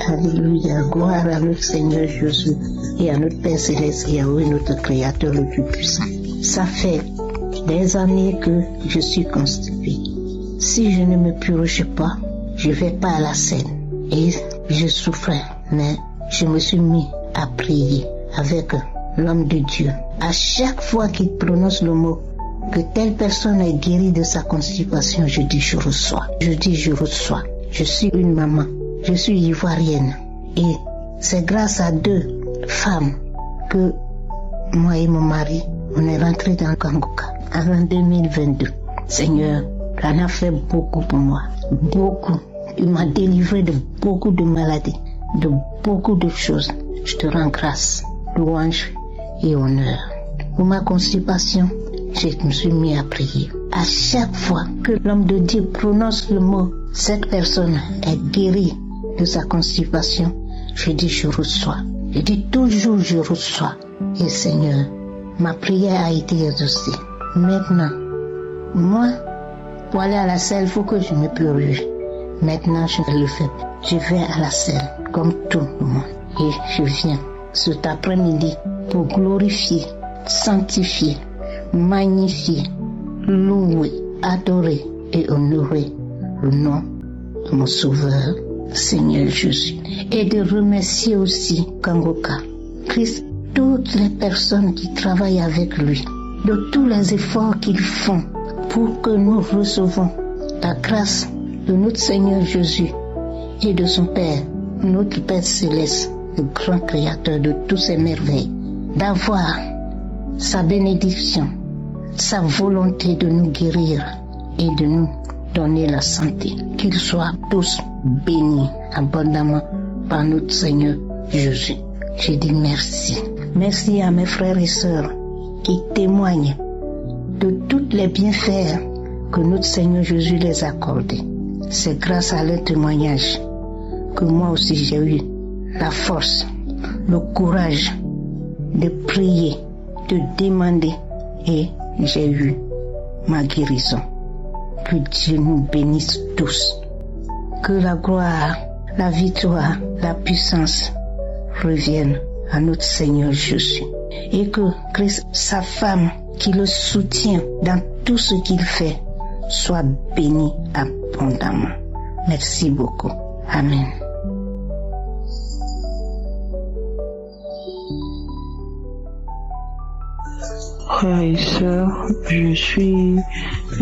Alléluia, gloire à notre Seigneur Jésus et à notre Père Céleste, Yahweh, notre Créateur le plus puissant. Ça fait des années que je suis constipée. Si je ne me purge pas, je vais pas à la scène. Et je souffrais, mais je me suis mis à prier avec l'homme de Dieu. À chaque fois qu'il prononce le mot que telle personne est guérie de sa constipation, je dis je reçois. Je dis je reçois. Je suis une maman. Je suis ivoirienne. Et c'est grâce à 2 femmes que moi et mon mari, on est rentrés dans Kanguka avant 2022. Seigneur, tu en as fait beaucoup pour moi. Beaucoup. Il m'a délivré de beaucoup de maladies, de beaucoup de choses. Je te rends grâce, louange et honneur. Pour ma constipation, je me suis mis à prier. À chaque fois que l'homme de Dieu prononce le mot, cette personne est guérie de sa constipation, je dis je reçois. Je dis toujours je reçois. Et Seigneur, ma prière a été exaucée. Maintenant, moi, pour aller à la selle, il faut que je me purge. Maintenant, je le fais. Je vais à la selle, comme tout le monde. Et je viens cet après-midi pour glorifier, sanctifier, magnifier, louer, adorer et honorer le nom de mon Sauveur, Seigneur Jésus. Et de remercier aussi Kanguka, Christ, toutes les personnes qui travaillent avec lui, de tous les efforts qu'ils font pour que nous recevons la grâce de notre Seigneur Jésus et de son Père, notre Père Céleste, le grand Créateur de toutes ces merveilles, d'avoir sa bénédiction, sa volonté de nous guérir et de nous donner la santé. Qu'ils soient tous bénis abondamment par notre Seigneur Jésus. Je dis merci. Merci à mes frères et sœurs qui témoignent de tous les bienfaits que notre Seigneur Jésus les a accordés. C'est grâce à leur témoignage que moi aussi j'ai eu la force, le courage de prier, de demander et j'ai eu ma guérison. Que Dieu nous bénisse tous. Que la gloire, la victoire, la puissance reviennent à notre Seigneur Jésus. Et que Christ, sa femme, qui le soutient dans tout ce qu'il fait, soit béni abondamment. Merci beaucoup. Amen. Frères et sœurs, je suis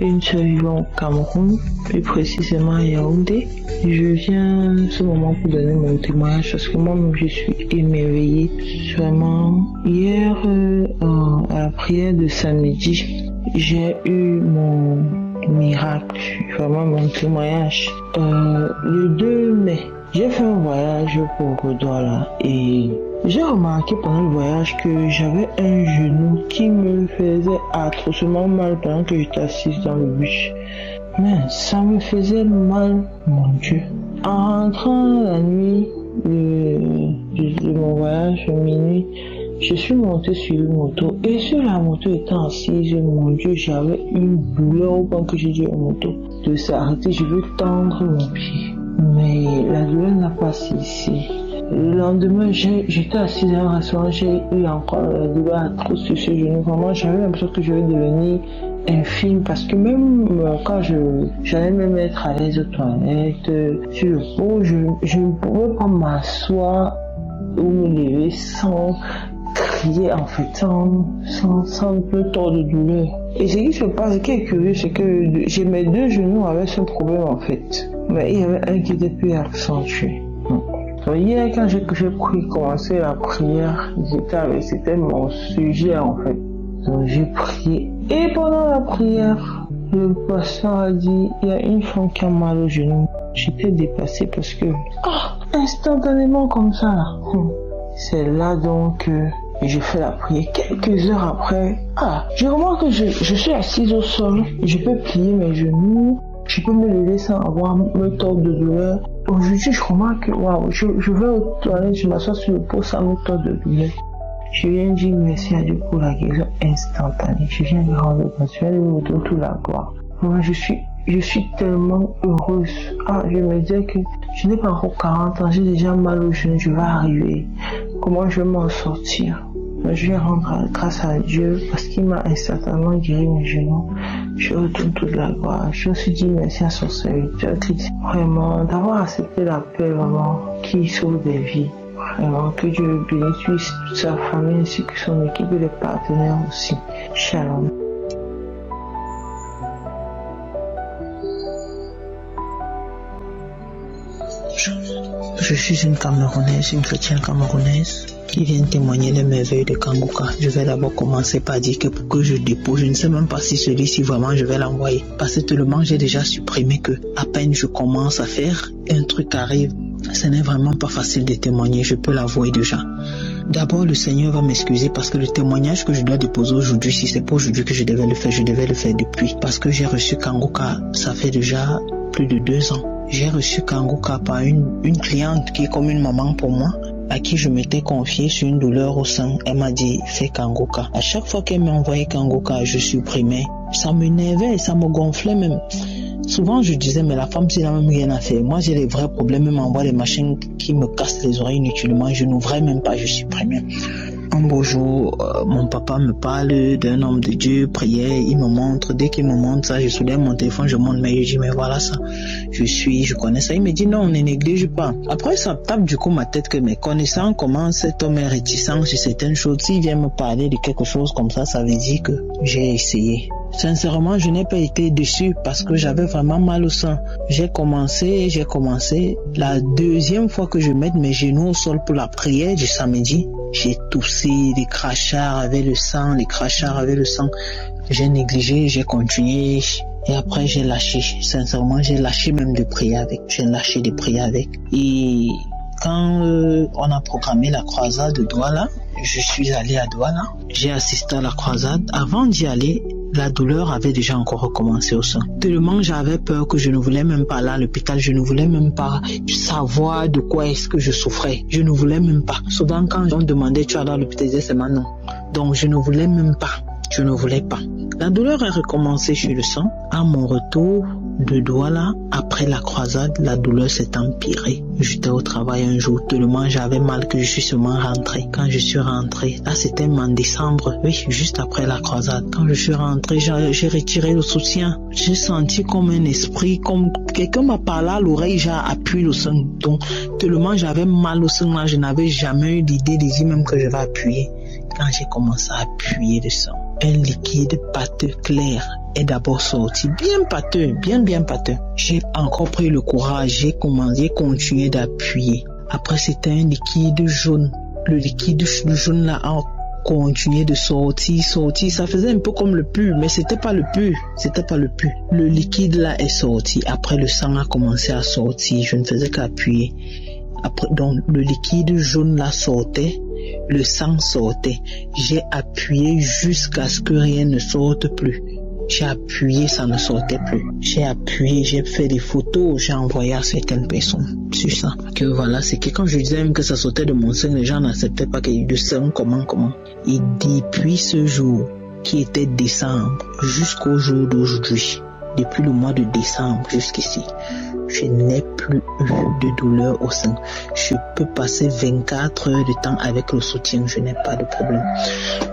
une sœur vivant au Cameroun, plus précisément à Yaoundé. Je viens ce moment pour donner mon témoignage parce que moi-même je suis émerveillée. Vraiment, hier à la prière de samedi, j'ai eu mon miracle, vraiment mon témoignage. Le 2 mai, j'ai fait un voyage pour Douala et j'ai remarqué pendant le voyage que j'avais un genou qui me faisait atrocement mal pendant que j'étais assise dans le bus. Mais ça me faisait mal, mon Dieu. En rentrant la nuit de mon voyage, minuit, je suis montée sur une moto et sur la moto étant assise, mon Dieu, j'avais une douleur au point que j'ai dit à la moto de s'arrêter, je veux tendre mon pied. Mais la douleur n'a pas cessé. Le lendemain, j'étais assise dans un restaurant, j'ai eu encore la douleur atroce sur ce genou. Vraiment, j'avais l'impression que je vais devenir infime parce que même quand j'allais me mettre à l'aise aux toilettes, sur le pot, je ne pouvais pas m'asseoir ou me lever sans crier en fait, sans me tordre de douleur. Et ce qui se passe, ce qui est curieux, c'est que mes deux genoux avaient ce problème en fait. Mais il y avait un qui était plus accentué. Donc hier, quand j'ai commencé la prière, c'était mon sujet en fait. Donc j'ai prié. Et pendant la prière, le pasteur a dit, il y a une femme qui a mal au genou. J'étais dépassée parce que, instantanément comme ça. C'est là donc que j'ai fait la prière. Quelques heures après, je remarque que je suis assise au sol. Je peux plier mes genoux. Je peux me lever sans avoir me tordre de douleur. Aujourd'hui, je remarque que je vais aux toilettes, je m'assois sur le pot sans me tordre de douleur. Je viens dire merci à Dieu pour la guérison instantanée. Je viens de rendre grâce. Je viens de vous donner toute la gloire. Moi, je suis tellement heureuse. Je me disais que je n'ai pas encore 40 ans, j'ai déjà mal au genou, je vais arriver. Comment je vais m'en sortir? Je viens rendre grâce à Dieu parce qu'il m'a instantanément guéri mes genoux. Je retourne toute la gloire. Je me suis dit merci à son serviteur Christ. Vraiment, d'avoir accepté l'appel vraiment qui sauve des vies. Vraiment, que Dieu bénisse toute sa famille ainsi que son équipe et les partenaires aussi. Shalom. Je suis une Camerounaise, une chrétienne camerounaise qui vient témoigner des merveilles de Kanguka. Je vais d'abord commencer par dire que pour que je dépose, je ne sais même pas si celui-ci vraiment je vais l'envoyer. Parce que tellement j'ai déjà supprimé que à peine je commence à faire, un truc arrive. Ce n'est vraiment pas facile de témoigner, je peux l'avouer déjà. D'abord, le Seigneur va m'excuser parce que le témoignage que je dois déposer aujourd'hui, si c'est pas aujourd'hui que je devais le faire depuis. Parce que j'ai reçu Kanguka, ça fait déjà plus de 2 ans. J'ai reçu Kanguka par une cliente qui est comme une maman pour moi, à qui je m'étais confié sur une douleur au sein. Elle m'a dit, fais Kanguka. À chaque fois qu'elle m'a envoyé Kanguka, je supprimais. Ça m'énervait, ça me gonflait même. Souvent, je disais, mais la femme, c'est n'a même rien à faire. Moi, j'ai les vrais problèmes, elle m'envoie des machines qui me cassent les oreilles inutilement. Je n'ouvrais même pas, je supprimais. Un beau jour, mon papa me parle d'un homme de Dieu, prière, il me montre. Dès qu'il me montre ça, je soulève mon téléphone, je montre, mais je dis, mais voilà ça, je connais ça. Il me dit, non, on ne néglige pas. Après, ça tape du coup ma tête que, mais connaissant comment cet homme est réticent sur certaines choses, s'il vient me parler de quelque chose comme ça, ça veut dire que j'ai essayé. Sincèrement, je n'ai pas été déçu parce que j'avais vraiment mal au sein. J'ai commencé. La deuxième fois que je mets mes genoux au sol pour la prière du samedi, j'ai toussé, les crachats avec le sang. J'ai négligé, j'ai continué. Et après, j'ai lâché. Sincèrement, j'ai lâché même de prier avec. Et quand on a programmé la croisade de Douala, je suis allé à Douala. J'ai assisté à la croisade. Avant d'y aller, la douleur avait déjà encore recommencé au sein. Tellement j'avais peur que je ne voulais même pas aller à l'hôpital, je ne voulais même pas savoir de quoi est-ce que je souffrais. Je ne voulais même pas. Souvent quand on me demandait tu vas aller à l'hôpital, je disais c'est maintenant. Donc je ne voulais même pas. Je ne voulais pas. La douleur a recommencé sur le sang. À mon retour de Douala, après la croisade, la douleur s'est empirée. J'étais au travail un jour, tellement j'avais mal que je suis seulement rentré. Quand je suis rentré, là c'était en décembre, oui, juste après la croisade. Quand je suis rentré, j'ai retiré le soutien. J'ai senti comme un esprit, comme quelqu'un m'a parlé à l'oreille, j'ai appuyé le sang. Donc, tellement j'avais mal au sein, là, je n'avais jamais eu l'idée de dire même que je vais appuyer. Quand j'ai commencé à appuyer le sang, un liquide pâteux clair est d'abord sorti, bien pâteux. J'ai encore pris le courage, j'ai continué d'appuyer. Après, c'était un liquide jaune. Le liquide jaune là a continué de sortir. Ça faisait un peu comme le pus, mais c'était pas le pus. Le liquide là est sorti. Après, le sang a commencé à sortir. Je ne faisais qu'appuyer. Après, donc, le liquide jaune là sortait. Le sang sortait. J'ai appuyé jusqu'à ce que rien ne sorte plus. J'ai appuyé, ça ne sortait plus. J'ai appuyé, j'ai fait des photos, j'ai envoyé à certaines personnes sur ça. Que voilà, c'est que quand je disais même que ça sortait de mon sein, les gens n'acceptaient pas qu'il y ait du sang, comment. Et depuis ce jour, qui était décembre, jusqu'au jour d'aujourd'hui, depuis le mois de décembre jusqu'ici, je n'ai plus eu de douleur au sein. Je peux passer 24 heures de temps avec le soutien, je n'ai pas de problème.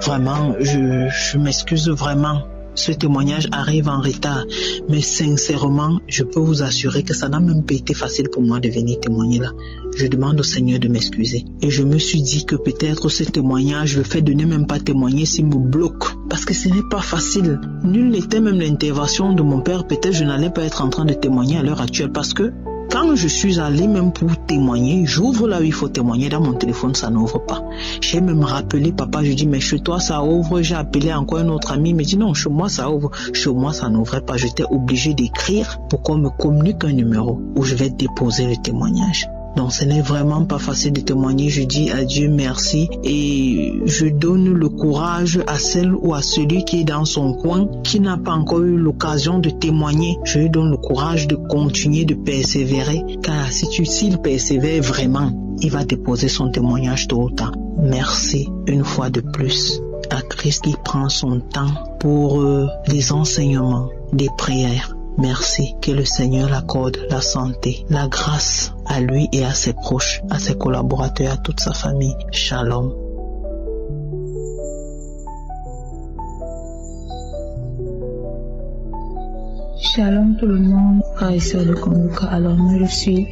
Vraiment, je m'excuse vraiment. Ce témoignage arrive en retard, mais sincèrement, je peux vous assurer que ça n'a même pas été facile pour moi de venir témoigner là. Je demande au Seigneur de m'excuser. Et je me suis dit que peut-être ce témoignage, le fait de ne même pas témoigner, s'il me bloque. Parce que ce n'est pas facile. Nul n'était même l'intervention de mon père. Peut-être je n'allais pas être en train de témoigner à l'heure actuelle parce que quand je suis allé même pour témoigner, j'ouvre là où il faut témoigner, dans mon téléphone ça n'ouvre pas. J'ai même rappelé papa, je dis mais chez toi ça ouvre, j'ai appelé encore un autre ami, il me dit non, chez moi ça ouvre, chez moi ça n'ouvrait pas. J'étais obligé d'écrire pour qu'on me communique un numéro où je vais déposer le témoignage. Donc ce n'est vraiment pas facile de témoigner. Je dis à Dieu merci et je donne le courage à celle ou à celui qui est dans son coin, qui n'a pas encore eu l'occasion de témoigner. Je lui donne le courage de continuer de persévérer, car s'il persévère vraiment, il va déposer son témoignage tôt ou tard. Merci une fois de plus à Christ qui prend son temps pour les enseignements, des prières. Merci, que le Seigneur l'accorde la santé, la grâce à lui et à ses proches, à ses collaborateurs, à toute sa famille. Shalom. Shalom tout le monde, frères et sœurs de Kanguka. Alors moi je suis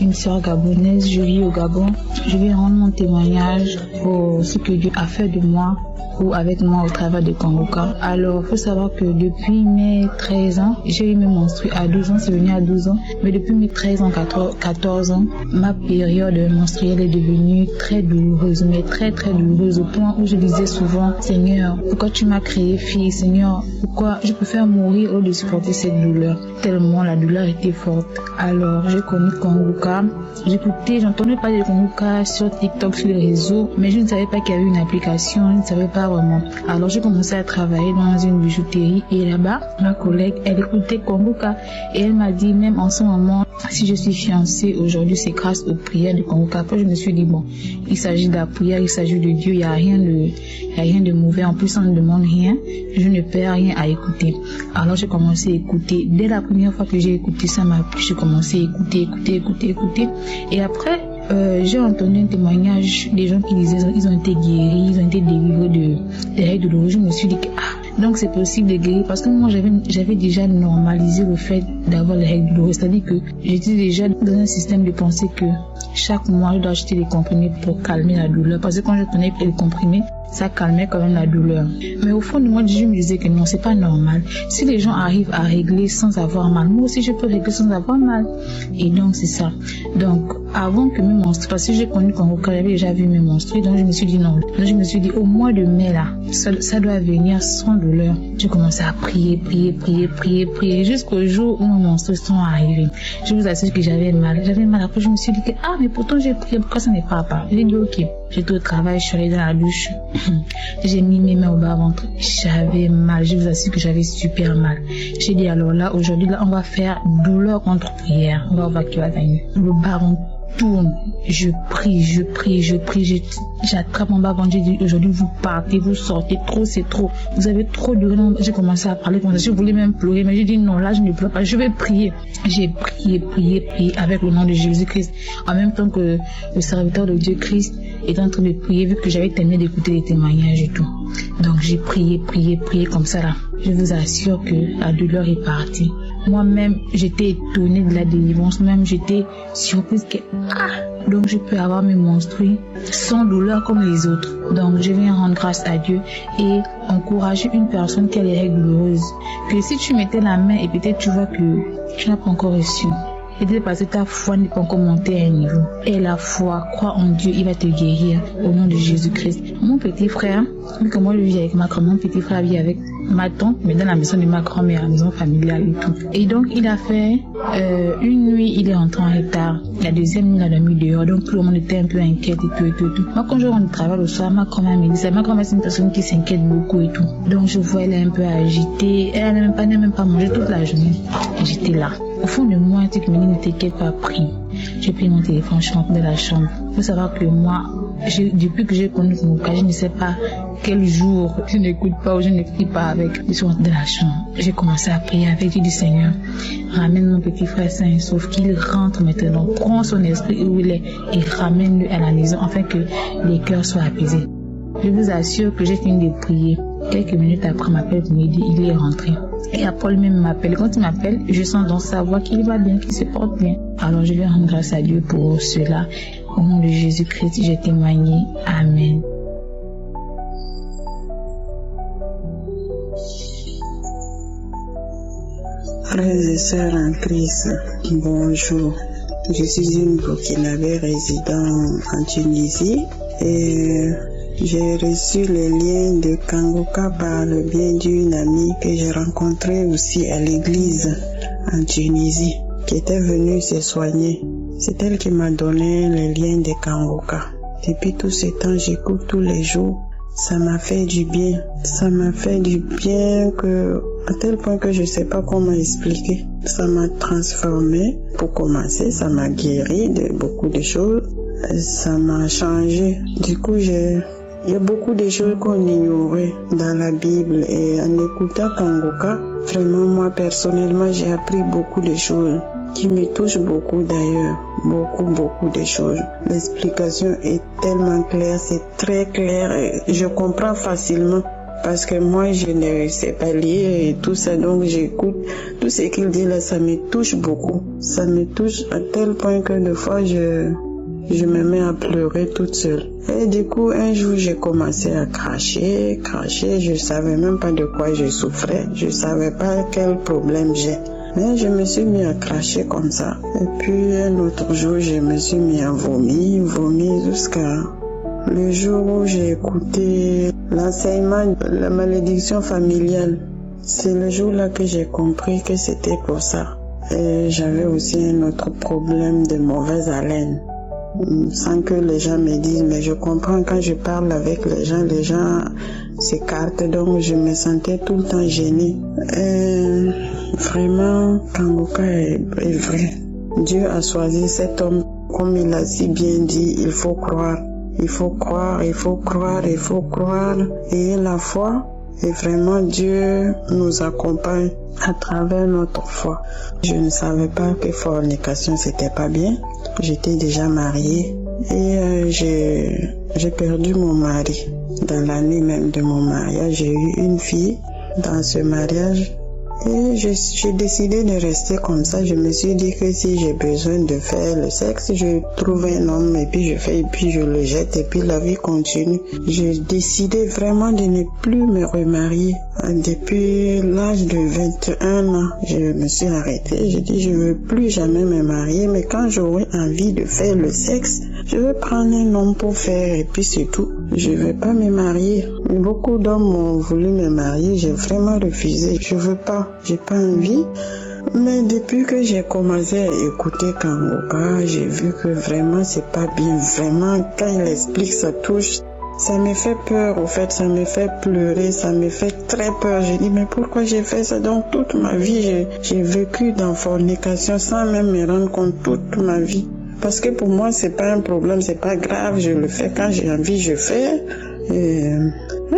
une sœur gabonaise, je vis au Gabon. Je vais rendre mon témoignage pour ce que Dieu a fait de moi ou avec moi au travers de Kanguka. Alors il faut savoir que depuis mes 13 ans, j'ai eu mes menstrues à 12 ans, c'est venu à 12 ans, mais depuis mes 13 ans, 14 ans, ma période menstruelle est devenue très douloureuse, mais très douloureuse au point où je disais souvent, Seigneur, pourquoi tu m'as créé fille, Seigneur, pourquoi je préfère mourir au-dessus supporter cette douleur, tellement la douleur était forte. Alors, j'ai connu Kanguka. J'entendais parler de Kanguka sur TikTok, sur les réseaux, mais je ne savais pas qu'il y avait une application, je ne savais pas vraiment. Alors, j'ai commencé à travailler dans une bijouterie et là-bas, ma collègue, elle écoutait Kanguka et elle m'a dit, même en ce moment, si je suis fiancée aujourd'hui, c'est grâce aux prières de Kanguka. Après, je me suis dit, bon, il s'agit de la prière, il s'agit de Dieu, il n'y a rien de mauvais. En plus, on ne demande rien, je ne perds rien à écouter. Alors, j'ai commencé à écouter. Dès la première fois que j'ai écouté, ça m'a plu. J'ai commencé à écouter. Et après, j'ai entendu un témoignage des gens qui disaient ils ont été guéris, ils ont été délivrés des règles douloureuses. Je me suis dit que donc c'est possible de guérir, parce que moi j'avais déjà normalisé le fait d'avoir les règles douloureuses, c'est-à-dire que j'étais déjà dans un système de pensée que chaque mois je dois acheter des comprimés pour calmer la douleur, parce que quand je prenais les comprimés, ça calmait quand même la douleur. Mais au fond de moi, je me disais que non, c'est pas normal. Si les gens arrivent à régler sans avoir mal, moi aussi je peux régler sans avoir mal. Et donc c'est ça. Donc avant que mes menstrues, parce que j'ai connu quand j'avais déjà vu mes menstrues, donc je me suis dit non. Donc je me suis dit au mois de mai là, ça doit venir sans douleur. J'ai commencé à prier jusqu'au jour où mes menstrues sont arrivées. Je vous assure que j'avais mal. Après je me suis dit que mais pourtant j'ai prié, pourquoi ça n'est pas apparu? J'ai dit ok. J'étais au travail, je suis allée dans la douche. J'ai mis mes mains au bas-ventre. J'avais mal. Je vous assure que j'avais super mal. J'ai dit alors là, aujourd'hui, là, on va faire douleur contre prière. On va voir qui va gagner. Le bas-ventre tourne. Je prie. J'attrape mon bas-ventre. J'ai dit aujourd'hui, vous partez, vous sortez. Trop, c'est trop. Vous avez trop de raison. J'ai commencé à parler comme ça. Je voulais même pleurer. Mais j'ai dit non, là, je ne pleure pas. Je vais prier. J'ai prié avec le nom de Jésus-Christ. En même temps que le serviteur de Dieu Christ était en train de prier, vu que j'avais terminé d'écouter les témoignages et tout. Donc j'ai prié comme ça là. Je vous assure que la douleur est partie. Moi-même, j'étais étonnée de la délivrance. Même j'étais surprise que donc je peux avoir mes menstrues sans douleur comme les autres. Donc je viens rendre grâce à Dieu et encourager une personne qui a les règles douloureuses. Que si tu mettais la main et peut-être tu vois que tu n'as pas encore reçu, et parce que ta foi n'est pas encore montée à un niveau. Et la foi, crois en Dieu, il va te guérir au nom de Jésus-Christ. Mon petit frère, vu que moi je vis avec ma grand-mère, mon petit frère vit avec ma tante, mais dans la maison de ma grand-mère, la maison familiale et tout. Et donc il a fait une nuit, il est rentré en retard. La deuxième nuit, il a dormi dehors. Donc tout le monde était un peu inquiet et tout. Moi quand je rentre du travail le soir, ma grand-mère me dit ça. Ma grand-mère c'est une personne qui s'inquiète beaucoup et tout. Donc je vois elle est un peu agitée. Elle n'a même pas mangé toute la journée. Et j'étais là. Au fond de moi, tu me dis, ne t'inquiète pas, prie. J'ai pris mon téléphone, je suis rentrée de la chambre. Il faut savoir que moi, depuis que j'ai connu mon cas, je ne sais pas quel jour je n'écoute pas ou je n'écris pas avec. Je suis rentrée de la chambre. J'ai commencé à prier avec Dieu du Seigneur. Ramène mon petit frère sain et sauf qu'il rentre maintenant. Prends son esprit où il est et ramène-le à la maison afin que les cœurs soient apaisés. Je vous assure que j'ai fini de prier. Quelques minutes après, il m'appelle pour me dire il est rentré. Et après, lui-même m'appelle. Quand il m'appelle, je sens dans sa voix qu'il va bien, qu'il se porte bien. Alors, je vais rendre grâce à Dieu pour cela. Au nom de Jésus-Christ, j'ai témoigné. Amen. Frères et sœurs en Christ, bonjour. Je suis une Burkinabé résidant en Tunisie et j'ai reçu le lien de Kanguka par le biais d'une amie que j'ai rencontrée aussi à l'église en Tunisie, qui était venue se soigner. C'est elle qui m'a donné le lien de Kanguka. Depuis tout ce temps, j'écoute tous les jours. Ça m'a fait du bien. Ça m'a fait du bien à tel point que je ne sais pas comment expliquer. Ça m'a transformé. Pour commencer, ça m'a guéri de beaucoup de choses. Ça m'a changé. Du coup, il y a beaucoup de choses qu'on ignorait dans la Bible et en écoutant Kanguka, vraiment moi personnellement j'ai appris beaucoup de choses qui me touchent beaucoup d'ailleurs, beaucoup de choses. L'explication est tellement claire, c'est très clair et je comprends facilement parce que moi je ne sais pas lire et tout ça, donc j'écoute tout ce qu'il dit là, ça me touche beaucoup. Ça me touche à tel point que des fois je me mets à pleurer toute seule. Et du coup, un jour, j'ai commencé à cracher. Je savais même pas de quoi je souffrais. Je savais pas quel problème j'ai. Mais je me suis mis à cracher comme ça. Et puis, un autre jour, je me suis mis à vomir jusqu'à le jour où j'ai écouté l'enseignement de la malédiction familiale. C'est le jour-là que j'ai compris que c'était pour ça. Et j'avais aussi un autre problème de mauvaise haleine. Sans que les gens me disent, mais je comprends quand je parle avec les gens s'écartent, donc je me sentais tout le temps gênée. Et vraiment, Kanguka est vrai. Dieu a choisi cet homme, comme il a si bien dit, il faut croire. Il faut croire, il faut croire, il faut croire. Ayez la foi. Et vraiment, Dieu nous accompagne à travers notre foi. Je ne savais pas que fornication, c'était pas bien. J'étais déjà mariée et j'ai perdu mon mari. Dans l'année même de mon mariage, j'ai eu une fille dans ce mariage. Et j'ai décidé de rester comme ça. Je me suis dit que si j'ai besoin de faire le sexe, je trouve un homme et puis je fais et puis je le jette et puis la vie continue. J'ai décidé vraiment de ne plus me remarier. Depuis l'âge de 21 ans, je me suis arrêtée. J'ai dit je veux plus jamais me marier, mais quand j'aurai envie de faire le sexe, je vais prendre un homme pour faire et puis c'est tout. Je ne vais pas me marier. Beaucoup d'hommes ont voulu me marier, j'ai vraiment refusé. Je veux pas, j'ai pas envie. Mais depuis que j'ai commencé à écouter Kanguka, j'ai vu que vraiment c'est pas bien. Vraiment, quand il explique, ça touche. Ça me fait peur, au fait, ça me fait pleurer, ça me fait très peur. J'ai dit, mais pourquoi j'ai fait ça? Donc toute ma vie, j'ai vécu dans fornication sans même me rendre compte toute ma vie. Parce que pour moi, c'est pas un problème, c'est pas grave, je le fais quand j'ai envie, je fais. Et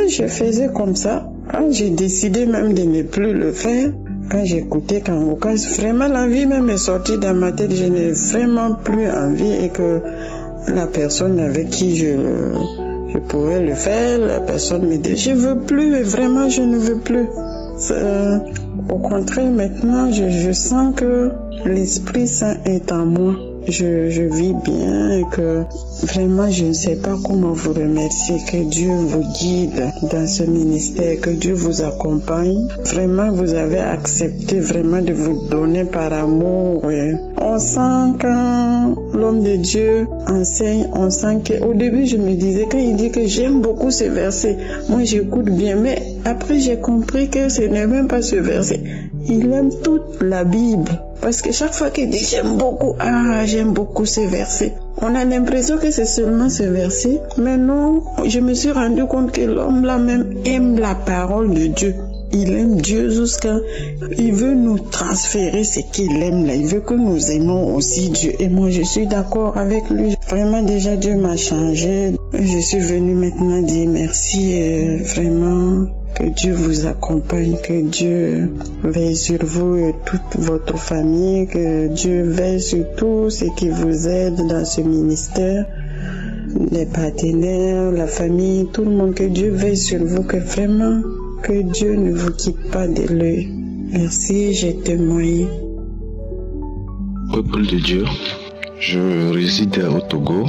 je faisais comme ça. Quand j'ai décidé même de ne plus le faire, quand j'écoutais Kanguka, vraiment la vie même est sortie dans ma tête, je n'ai vraiment plus envie et que la personne avec qui je pouvais le faire, la personne me dit, je veux plus, vraiment je ne veux plus. Au contraire, maintenant, je sens que l'Esprit Saint est en moi. Je vis bien et que vraiment je ne sais pas comment vous remercier, que Dieu vous guide dans ce ministère, que Dieu vous accompagne. Vraiment vous avez accepté vraiment de vous donner par amour. Et on sent quand l'homme de Dieu enseigne, on sent qu'au début je me disais, quand il dit que j'aime beaucoup ce verset, moi j'écoute bien, mais après j'ai compris que ce n'est même pas ce verset. Il aime toute la Bible. Parce que chaque fois qu'il dit j'aime beaucoup ce verset, on a l'impression que c'est seulement ce verset. Mais non, je me suis rendu compte que l'homme là même aime la parole de Dieu. Il aime Dieu jusqu'à... Il veut nous transférer ce qu'il aime là. Il veut que nous aimons aussi Dieu. Et moi, je suis d'accord avec lui. Vraiment, déjà, Dieu m'a changé. Je suis venue maintenant dire merci. Vraiment, que Dieu vous accompagne. Que Dieu veille sur vous et toute votre famille. Que Dieu veille sur tout ce qui vous aide dans ce ministère. Les partenaires, la famille, tout le monde. Que Dieu veille sur vous. Que vraiment... Que Dieu ne vous quitte pas de l'œil. Merci, j'ai témoigné. Peuple de Dieu, je réside au Togo,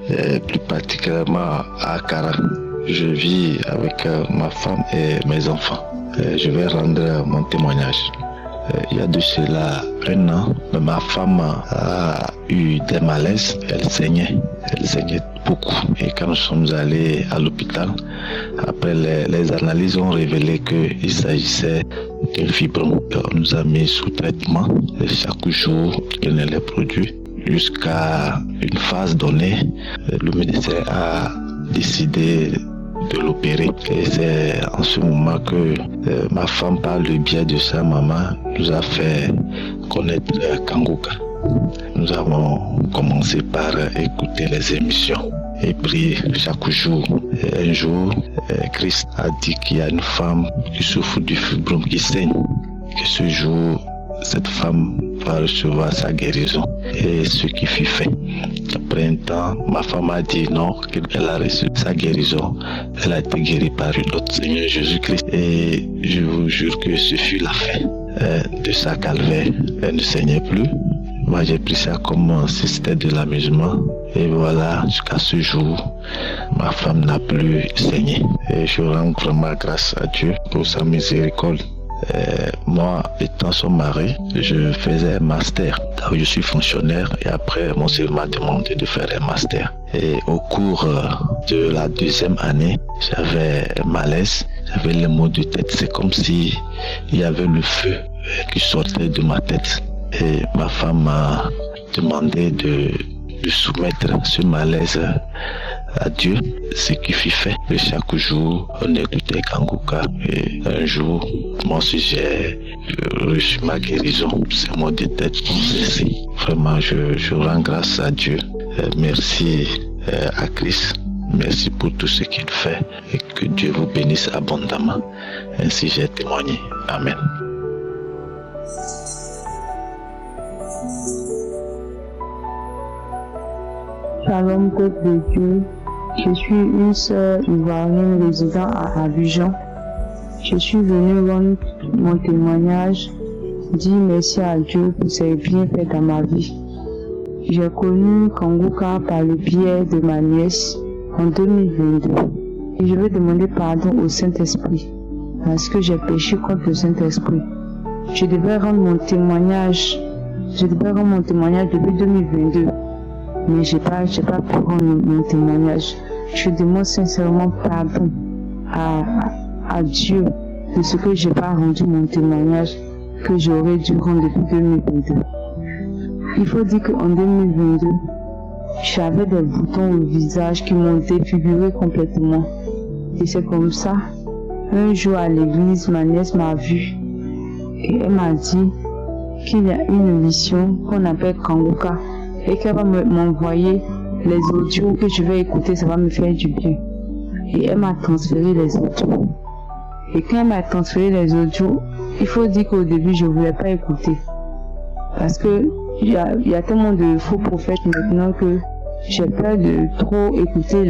et plus particulièrement à Akara. Je vis avec ma femme et mes enfants. Je vais rendre mon témoignage. Il y a de cela 1 an, ma femme a eu des malaises, elle saignait beaucoup. Et quand nous sommes allés à l'hôpital, après les analyses ont révélé qu'il s'agissait d'un fibrome. On nous a mis sous traitement et chaque jour elle les produit jusqu'à une phase donnée. Le médecin a décidé de l'opérer. Et c'est en ce moment que ma femme, par le biais de sa maman, nous a fait connaître Kanguka. Nous avons commencé par écouter les émissions et prier chaque jour. Et un jour, Christ a dit qu'il y a une femme qui souffre du fibrome, qui saigne. Que ce jour, cette femme va recevoir sa guérison. Et ce qui fut fait. Après un temps, ma femme a dit non, qu'elle a reçu sa guérison. Elle a été guérie par notre Seigneur Jésus-Christ. Et je vous jure que ce fut la fin de sa calvaire. Elle ne saignait plus. Moi, j'ai pris ça comme si c'était de l'amusement. Et voilà, jusqu'à ce jour, ma femme n'a plus saigné. Et je rends vraiment grâce à Dieu pour sa miséricorde. Moi, étant son mari, je faisais un master. Je suis fonctionnaire et après, mon service m'a demandé de faire un master. Et au cours de la 2e année, j'avais un malaise. j'avais les maux de tête. C'est comme si il y avait le feu qui sortait de ma tête. Et ma femme m'a demandé de soumettre ce malaise à Dieu, ce qui fut fait. Et chaque jour, on écoutait Kanguka. Et un jour, moi aussi, j'ai reçu ma guérison. Ces maux de tête ont cessé. Vraiment, je rends grâce à Dieu. Merci à Christ. Merci pour tout ce qu'il fait. Et que Dieu vous bénisse abondamment. Ainsi, j'ai témoigné. Amen. Shalom, peuple de Dieu. Je suis une sœur ivoirienne résidant à Abidjan. Je suis venue rendre mon témoignage, dire merci à Dieu pour ses bienfaits dans ma vie. J'ai connu Kanguka par le biais de ma nièce en 2022. Et je veux demander pardon au Saint-Esprit parce que j'ai péché contre le Saint-Esprit. Je devais rendre mon témoignage depuis 2022. Mais j'ai pas pu rendre mon témoignage. Je demande sincèrement pardon à Dieu de ce que j'ai pas rendu mon témoignage que j'aurais dû rendre depuis 2022. Il faut dire qu'en 2022, j'avais des boutons au visage qui m'ont défiguré complètement. Et c'est comme ça, un jour à l'église, ma nièce m'a vue et elle m'a dit qu'il y a une mission qu'on appelle Kanguka et qu'elle va m'envoyer les audios que je vais écouter, ça va me faire du bien. Et elle m'a transféré les audios. Et quand elle m'a transféré les audios, il faut dire qu'au début, je ne voulais pas écouter. Parce que il y a tellement de faux prophètes maintenant que j'ai peur de trop écouter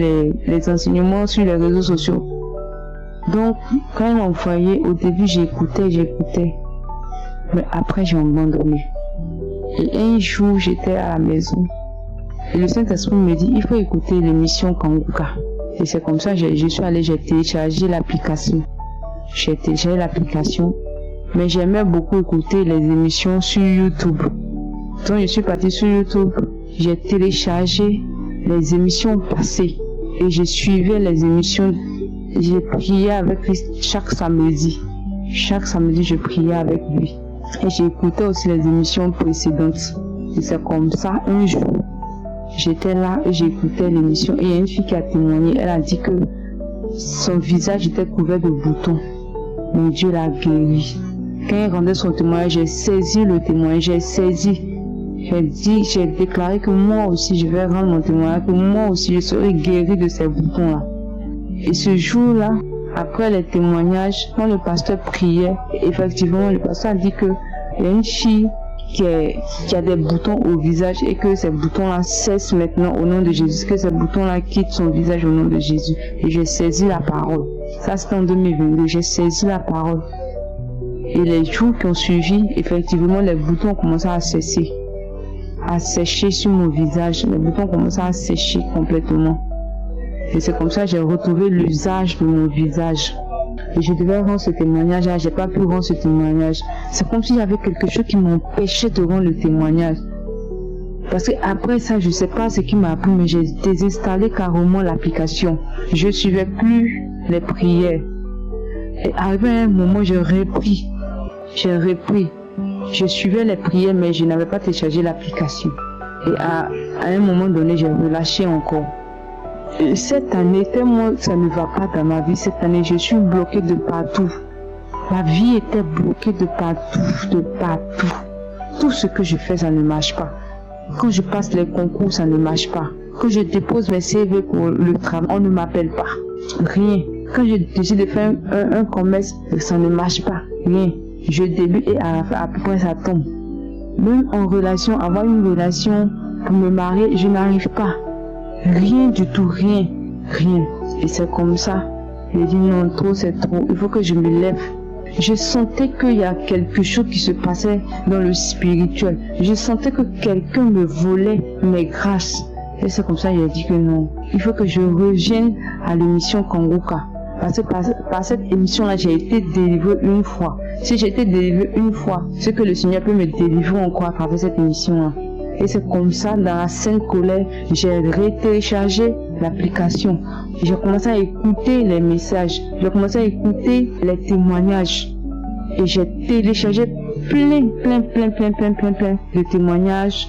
les enseignements sur les réseaux sociaux. Donc, quand elle m'a envoyé, au début, j'écoutais. Mais après, j'ai abandonné. Et un jour, j'étais à la maison. Et le Saint-Esprit me dit, il faut écouter l'émission Kanguka. Et c'est comme ça, je suis allée, j'ai téléchargé l'application. Mais j'aimais beaucoup écouter les émissions sur YouTube. Donc, je suis partie sur YouTube. J'ai téléchargé les émissions passées. Et je suivais les émissions. J'ai prié avec lui chaque samedi. Chaque samedi, je priais avec lui. Et j'écoutais aussi les émissions précédentes. Et c'est comme ça, un jour, j'étais là et j'écoutais l'émission. Et il y a une fille qui a témoigné. Elle a dit que son visage était couvert de boutons. Mais Dieu l'a guéri. Quand elle rendait son témoignage, j'ai saisi le témoignage. J'ai déclaré que moi aussi, je vais rendre mon témoignage. Que moi aussi, je serai guéri de ces boutons-là. Et ce jour-là, après les témoignages, quand le pasteur priait, effectivement, le pasteur a dit qu'il y a une fille qui a des boutons au visage et que ces boutons-là cessent maintenant au nom de Jésus, que ces boutons-là quittent son visage au nom de Jésus. Et j'ai saisi la parole. Ça, c'était en 2022. J'ai saisi la parole. Et les jours qui ont suivi, effectivement, les boutons ont commencé à cesser, à sécher sur mon visage. Les boutons ont commencé à sécher complètement. Et c'est comme ça que j'ai retrouvé l'usage de mon visage. Et je devais rendre ce témoignage, j'ai pas pu rendre ce témoignage. C'est comme s'il y avait quelque chose qui m'empêchait de rendre le témoignage. Parce que après ça, je sais pas ce qui m'a appris, mais j'ai désinstallé carrément l'application. Je suivais plus les prières. Et arrivé à un moment, j'ai repris. Je suivais les prières, mais je n'avais pas téléchargé l'application. Et à un moment donné, j'ai relâché encore. Et cette année, tellement ça ne va pas dans ma vie, cette année, je suis bloquée de partout. Ma vie était bloquée de partout. Tout ce que je fais, ça ne marche pas. Quand je passe les concours, ça ne marche pas. Quand je dépose mes CV pour le travail, on ne m'appelle pas. Rien. Quand je décide de faire un commerce, ça ne marche pas. Rien. Je débute et après ça tombe. Même en relation, avoir une relation pour me marier, je n'arrive pas. Rien du tout, rien. Et c'est comme ça. J'ai dit non, trop c'est trop. Il faut que je me lève. Je sentais qu'il y a quelque chose qui se passait dans le spirituel. Je sentais que quelqu'un me volait mes grâces. Et c'est comme ça que j'ai dit que non. Il faut que je revienne à l'émission Kanguka. Parce que par cette émission-là, j'ai été délivrée une fois. Si j'ai été délivrée une fois, c'est que le Seigneur peut me délivrer encore à travers cette émission-là. Et c'est comme ça, dans la sainte colère, j'ai téléchargé l'application. J'ai commencé à écouter les messages. J'ai commencé à écouter les témoignages. Et j'ai téléchargé plein de témoignages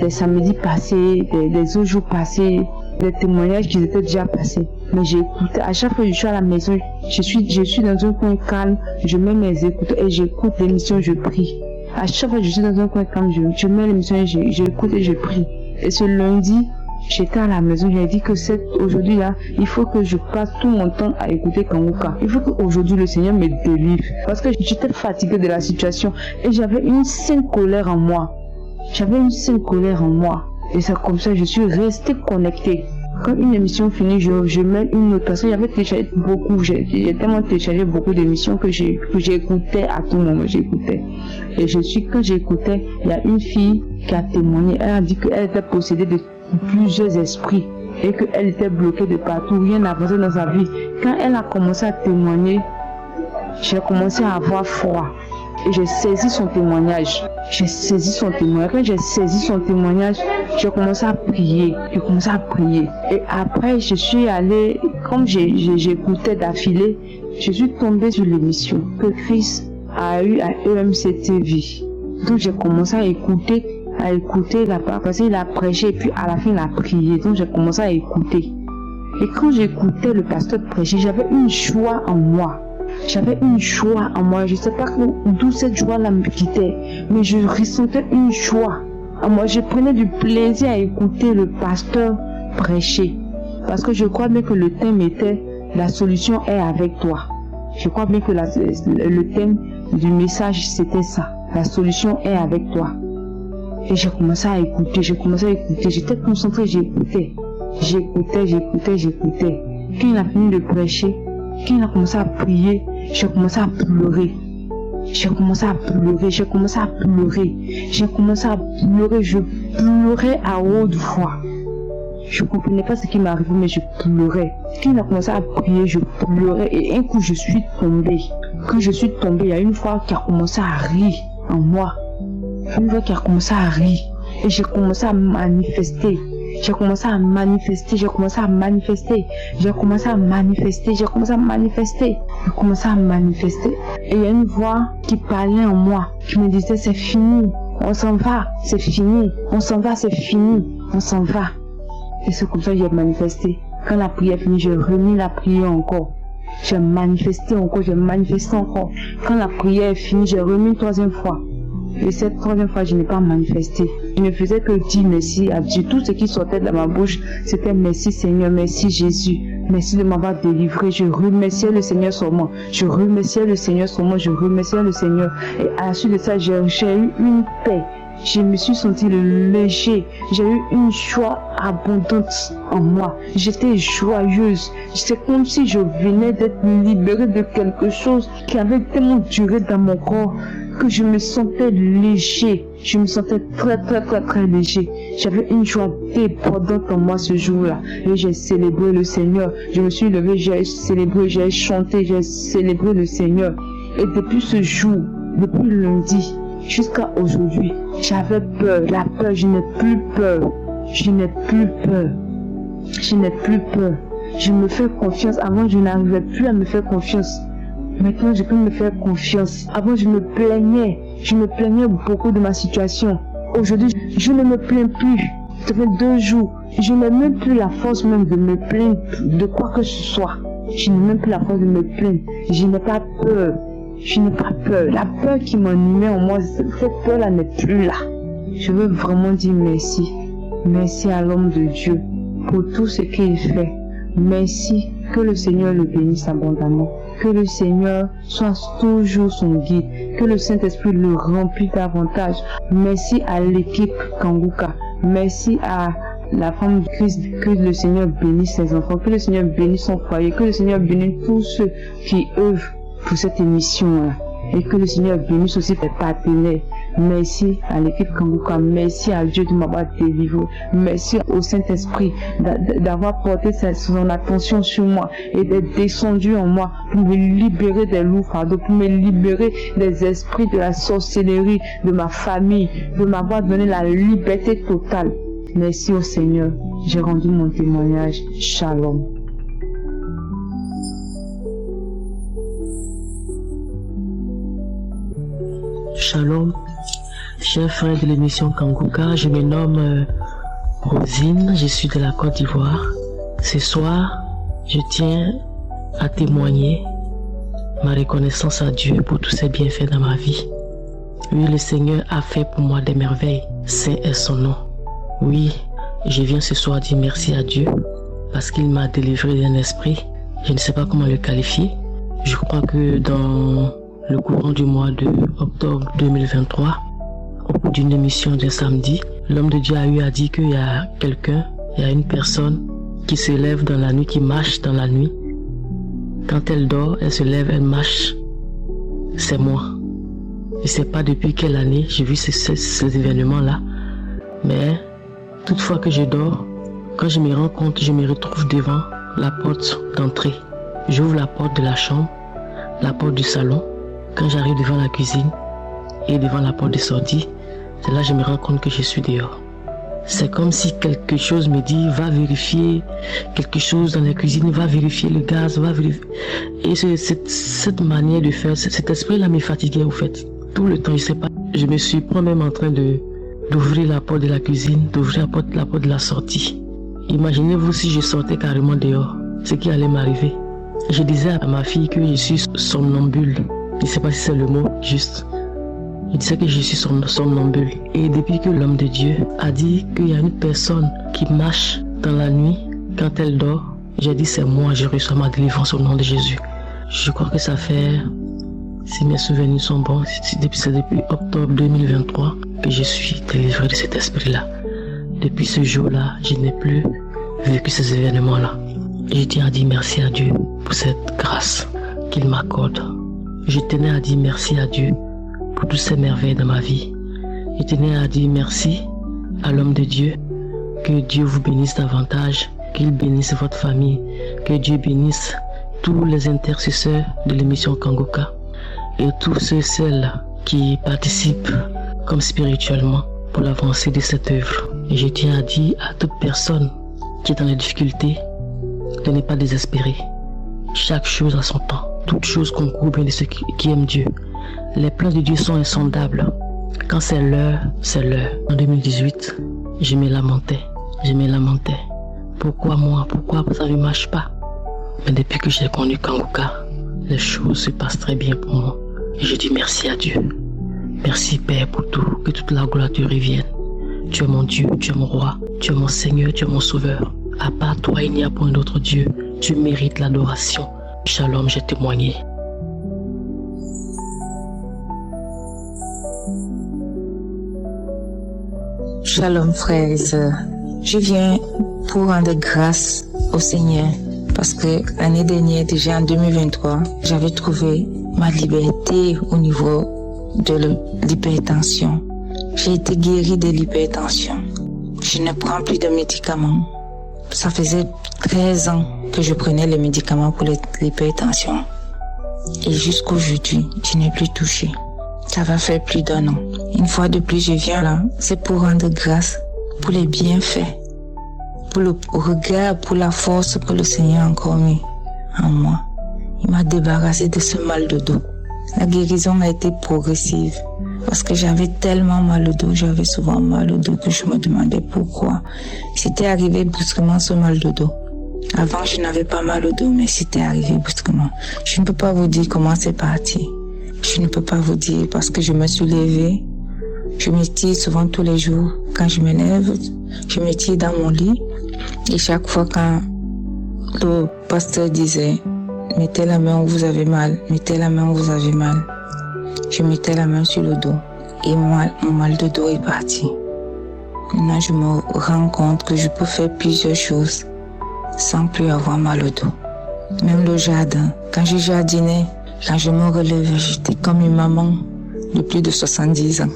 des samedis passés, des autres jours passés, des témoignages qui étaient déjà passés. Mais j'ai écouté. À chaque fois que je suis à la maison, je suis dans un coin calme, je mets mes écouteurs et j'écoute l'émission, je prie. À chaque fois que je suis dans un coin calme, je mets l'émission et j'écoute et je prie. Et ce lundi, j'étais à la maison, j'ai dit que aujourd'hui là, il faut que je passe tout mon temps à écouter Kanguka. Il faut qu'aujourd'hui le Seigneur me délivre. Parce que j'étais fatiguée de la situation et j'avais une sainte colère en moi. Et c'est comme ça que je suis restée connectée. Quand une émission finit, je mets une autre. Parce que j'avais téléchargé beaucoup, j'ai tellement téléchargé beaucoup d'émissions que j'écoutais à tout moment, j'écoutais. Et quand j'écoutais, il y a une fille qui a témoigné. Elle a dit qu'elle était possédée de plusieurs esprits et qu'elle était bloquée de partout, rien n'avançait dans sa vie. Quand elle a commencé à témoigner, j'ai commencé à avoir froid. Et j'ai saisi son témoignage. Quand j'ai saisi son témoignage, j'ai commencé à prier. Et après, je suis allée, comme j'écoutais d'affilée, je suis tombée sur l'émission que Christ a eu à EMC TV. Donc j'ai commencé à écouter la parole, parce qu'il a prêché et puis à la fin il a prié. Donc j'ai commencé à écouter. Et quand j'écoutais le pasteur prêcher, j'avais une joie en moi. Je ne sais pas d'où cette joie-là me quittait, mais je ressentais une joie en moi. Je prenais du plaisir à écouter le pasteur prêcher. Parce que je crois bien que le thème était « La solution est avec toi ». Je crois bien que le thème du message c'était ça. La solution est avec toi. Et j'ai commencé à écouter. J'étais concentrée, j'écoutais. Quand il a fini de prêcher, quand il a commencé à prier, j'ai commencé à pleurer. Je pleurais à haute voix. Je ne comprenais pas ce qui m'arrivait, mais je pleurais. Quand il a commencé à prier, je pleurais et un coup je suis tombée. Quand je suis tombée, il y a une voix qui a commencé à rire en moi. Et j'ai commencé à manifester. Et il y a une voix qui parlait en moi, qui me disait c'est fini, on s'en va, c'est fini. Et c'est comme ça que j'ai manifesté. Quand la prière finit, j'ai remis la prière encore. J'ai manifesté encore. Quand la prière est finie, j'ai remis une troisième fois. Et cette troisième fois, je n'ai pas manifesté. Je ne faisais que dire merci à Dieu. Tout ce qui sortait de ma bouche, c'était merci Seigneur, merci Jésus. Merci de m'avoir délivré. Je remerciais le Seigneur seulement. Et à la suite de ça, j'ai eu une paix. Je me suis sentie léger. J'ai eu une joie abondante en moi. J'étais joyeuse. C'est comme si je venais d'être libérée de quelque chose qui avait tellement duré dans mon corps que je me sentais léger. Je me sentais très léger. J'avais une joie débordante en moi ce jour-là. Et j'ai célébré le Seigneur. Je me suis levée, j'ai célébré, j'ai chanté, j'ai célébré le Seigneur. Et depuis ce jour, depuis lundi, jusqu'à aujourd'hui, j'avais peur. La peur, je n'ai plus peur. Je me fais confiance. Avant, je n'arrivais plus à me faire confiance. Maintenant, je peux me faire confiance. Avant, je me plaignais beaucoup de ma situation. Aujourd'hui, je ne me plains plus. Ça fait 2 jours. Je n'ai même plus la force même de me plaindre de quoi que ce soit. Je n'ai même plus la force de me plaindre. Je n'ai pas peur. La peur qui m'animait en moi, cette peur-là n'est plus là. Je veux vraiment dire merci. Merci à l'homme de Dieu pour tout ce qu'il fait. Merci. Que le Seigneur le bénisse abondamment. Que le Seigneur soit toujours son guide. Que le Saint-Esprit le remplisse davantage. Merci à l'équipe Kanguka. Merci à la femme de Christ. Que le Seigneur bénisse ses enfants. Que le Seigneur bénisse son foyer. Que le Seigneur bénisse tous ceux qui œuvrent pour cette émission-là. Et que le Seigneur bénisse aussi les partenaires. Merci à l'équipe Kanguka. Merci à Dieu de m'avoir délivré. Merci au Saint-Esprit d'avoir porté son attention sur moi et d'être descendu en moi pour me libérer des lourds fardeaux, pour me libérer des esprits de la sorcellerie, de ma famille, de m'avoir donné la liberté totale. Merci au Seigneur. J'ai rendu mon témoignage. Shalom. Shalom, chers frères de l'émission Kanguka, je me nomme Rosine, je suis de la Côte d'Ivoire. Ce soir, je tiens à témoigner ma reconnaissance à Dieu pour tous ses bienfaits dans ma vie. Oui, le Seigneur a fait pour moi des merveilles, saint est son nom. Oui, je viens ce soir dire merci à Dieu parce qu'il m'a délivré d'un esprit, je ne sais pas comment le qualifier. Je crois que dans le courant du mois de octobre 2023, au cours d'une émission d'un samedi, l'homme de Dieu a eu à dire qu'il y a quelqu'un, il y a une personne qui se lève dans la nuit, qui marche dans la nuit. Quand elle dort, elle se lève, elle marche. C'est moi. Je ne sais pas depuis quelle année j'ai vu ces événements-là, mais toutefois que je dors, quand je me rends compte, je me retrouve devant la porte d'entrée. J'ouvre la porte de la chambre, la porte du salon. Quand j'arrive devant la cuisine et devant la porte de sortie, c'est là que je me rends compte que je suis dehors. C'est comme si quelque chose me dit, va vérifier quelque chose dans la cuisine, va vérifier le gaz, va vérifier. Et cette manière de faire, cet esprit-là me fatiguait au fait. Tout le temps, je sais pas. Je me suis même en train d'ouvrir la porte de la cuisine, d'ouvrir la porte de la sortie. Imaginez-vous si je sortais carrément dehors, ce qui allait m'arriver. Je disais à ma fille que je suis somnambule. Je ne sais pas si c'est le mot juste. Je disais que je suis somnambule. Et depuis que l'homme de Dieu a dit qu'il y a une personne qui marche dans la nuit quand elle dort, j'ai dit c'est moi, je reçois ma délivrance au nom de Jésus. Je crois que ça fait, si mes souvenirs sont bons, c'est depuis octobre 2023 que je suis délivré de cet esprit-là. Depuis ce jour-là, je n'ai plus vécu ces événements-là. Je tiens à dire merci à Dieu pour cette grâce qu'il m'accorde. Je tenais à dire merci à Dieu pour toutes ces merveilles dans ma vie. Je tenais à dire merci à l'homme de Dieu. Que Dieu vous bénisse davantage, qu'il bénisse votre famille, que Dieu bénisse tous les intercesseurs de l'émission Kanguka et tous ceux et celles qui participent comme spirituellement pour l'avancée de cette œuvre. Et je tiens à dire à toute personne qui est dans les difficultés de ne pas désespérer. Chaque chose a son temps. Toute chose concourt bien de ceux qui aiment Dieu. Les plans de Dieu sont insondables. Quand c'est l'heure, c'est l'heure. En 2018, je me lamentais. Pourquoi moi? Pourquoi ça ne marche pas? Mais depuis que j'ai connu Kanguka, les choses se passent très bien pour moi. Et je dis merci à Dieu. Merci Père pour tout. Que toute la gloire te revienne. Tu es mon Dieu, tu es mon roi, tu es mon Seigneur, tu es mon Sauveur. À part toi, il n'y a point d'autre Dieu. Tu mérites l'adoration. Shalom, j'ai témoigné. Shalom frères et sœurs. Je viens pour rendre grâce au Seigneur parce que l'année dernière, déjà en 2023, j'avais trouvé ma liberté au niveau de l'hypertension. J'ai été guérie de l'hypertension. Je ne prends plus de médicaments. Ça faisait 13 ans que je prenais les médicaments pour l'hypertension. Et jusqu'aujourd'hui, je n'ai plus touché. Ça va faire plus d'1 an. Une fois de plus, je viens là. C'est pour rendre grâce pour les bienfaits, pour le regard, pour la force que le Seigneur a encore mis en moi. Il m'a débarrassé de ce mal de dos. La guérison a été progressive parce que j'avais tellement mal au dos, j'avais souvent mal au dos que je me demandais pourquoi. C'était arrivé brusquement ce mal de dos. Avant, je n'avais pas mal au dos, mais c'était arrivé brusquement. Je ne peux pas vous dire comment c'est parti. Je ne peux pas vous dire parce que je me suis levée. Je me tire souvent tous les jours. Quand je me lève, je me tire dans mon lit. Et chaque fois quand le pasteur disait « Mettez la main où vous avez mal, mettez la main où vous avez mal », je mettais la main sur le dos. Et mon mal de dos est parti. Maintenant, je me rends compte que je peux faire plusieurs choses sans plus avoir mal au dos. Même le jardin. Quand je jardinais, quand je me relevais, j'étais comme une maman de plus de 70 ans.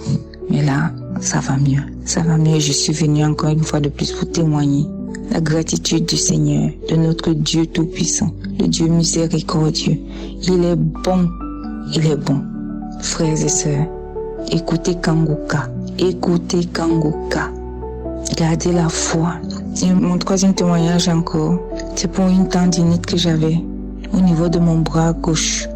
Mais là, ça va mieux. Ça va mieux. Je suis venue encore une fois de plus pour témoigner la gratitude du Seigneur, de notre Dieu Tout-Puissant, le Dieu miséricordieux. Il est bon. Il est bon. Frères et sœurs, écoutez Kanguka. Écoutez Kanguka. Gardez la foi. Et mon troisième témoignage encore, c'est pour une tendinite que j'avais au niveau de mon bras gauche.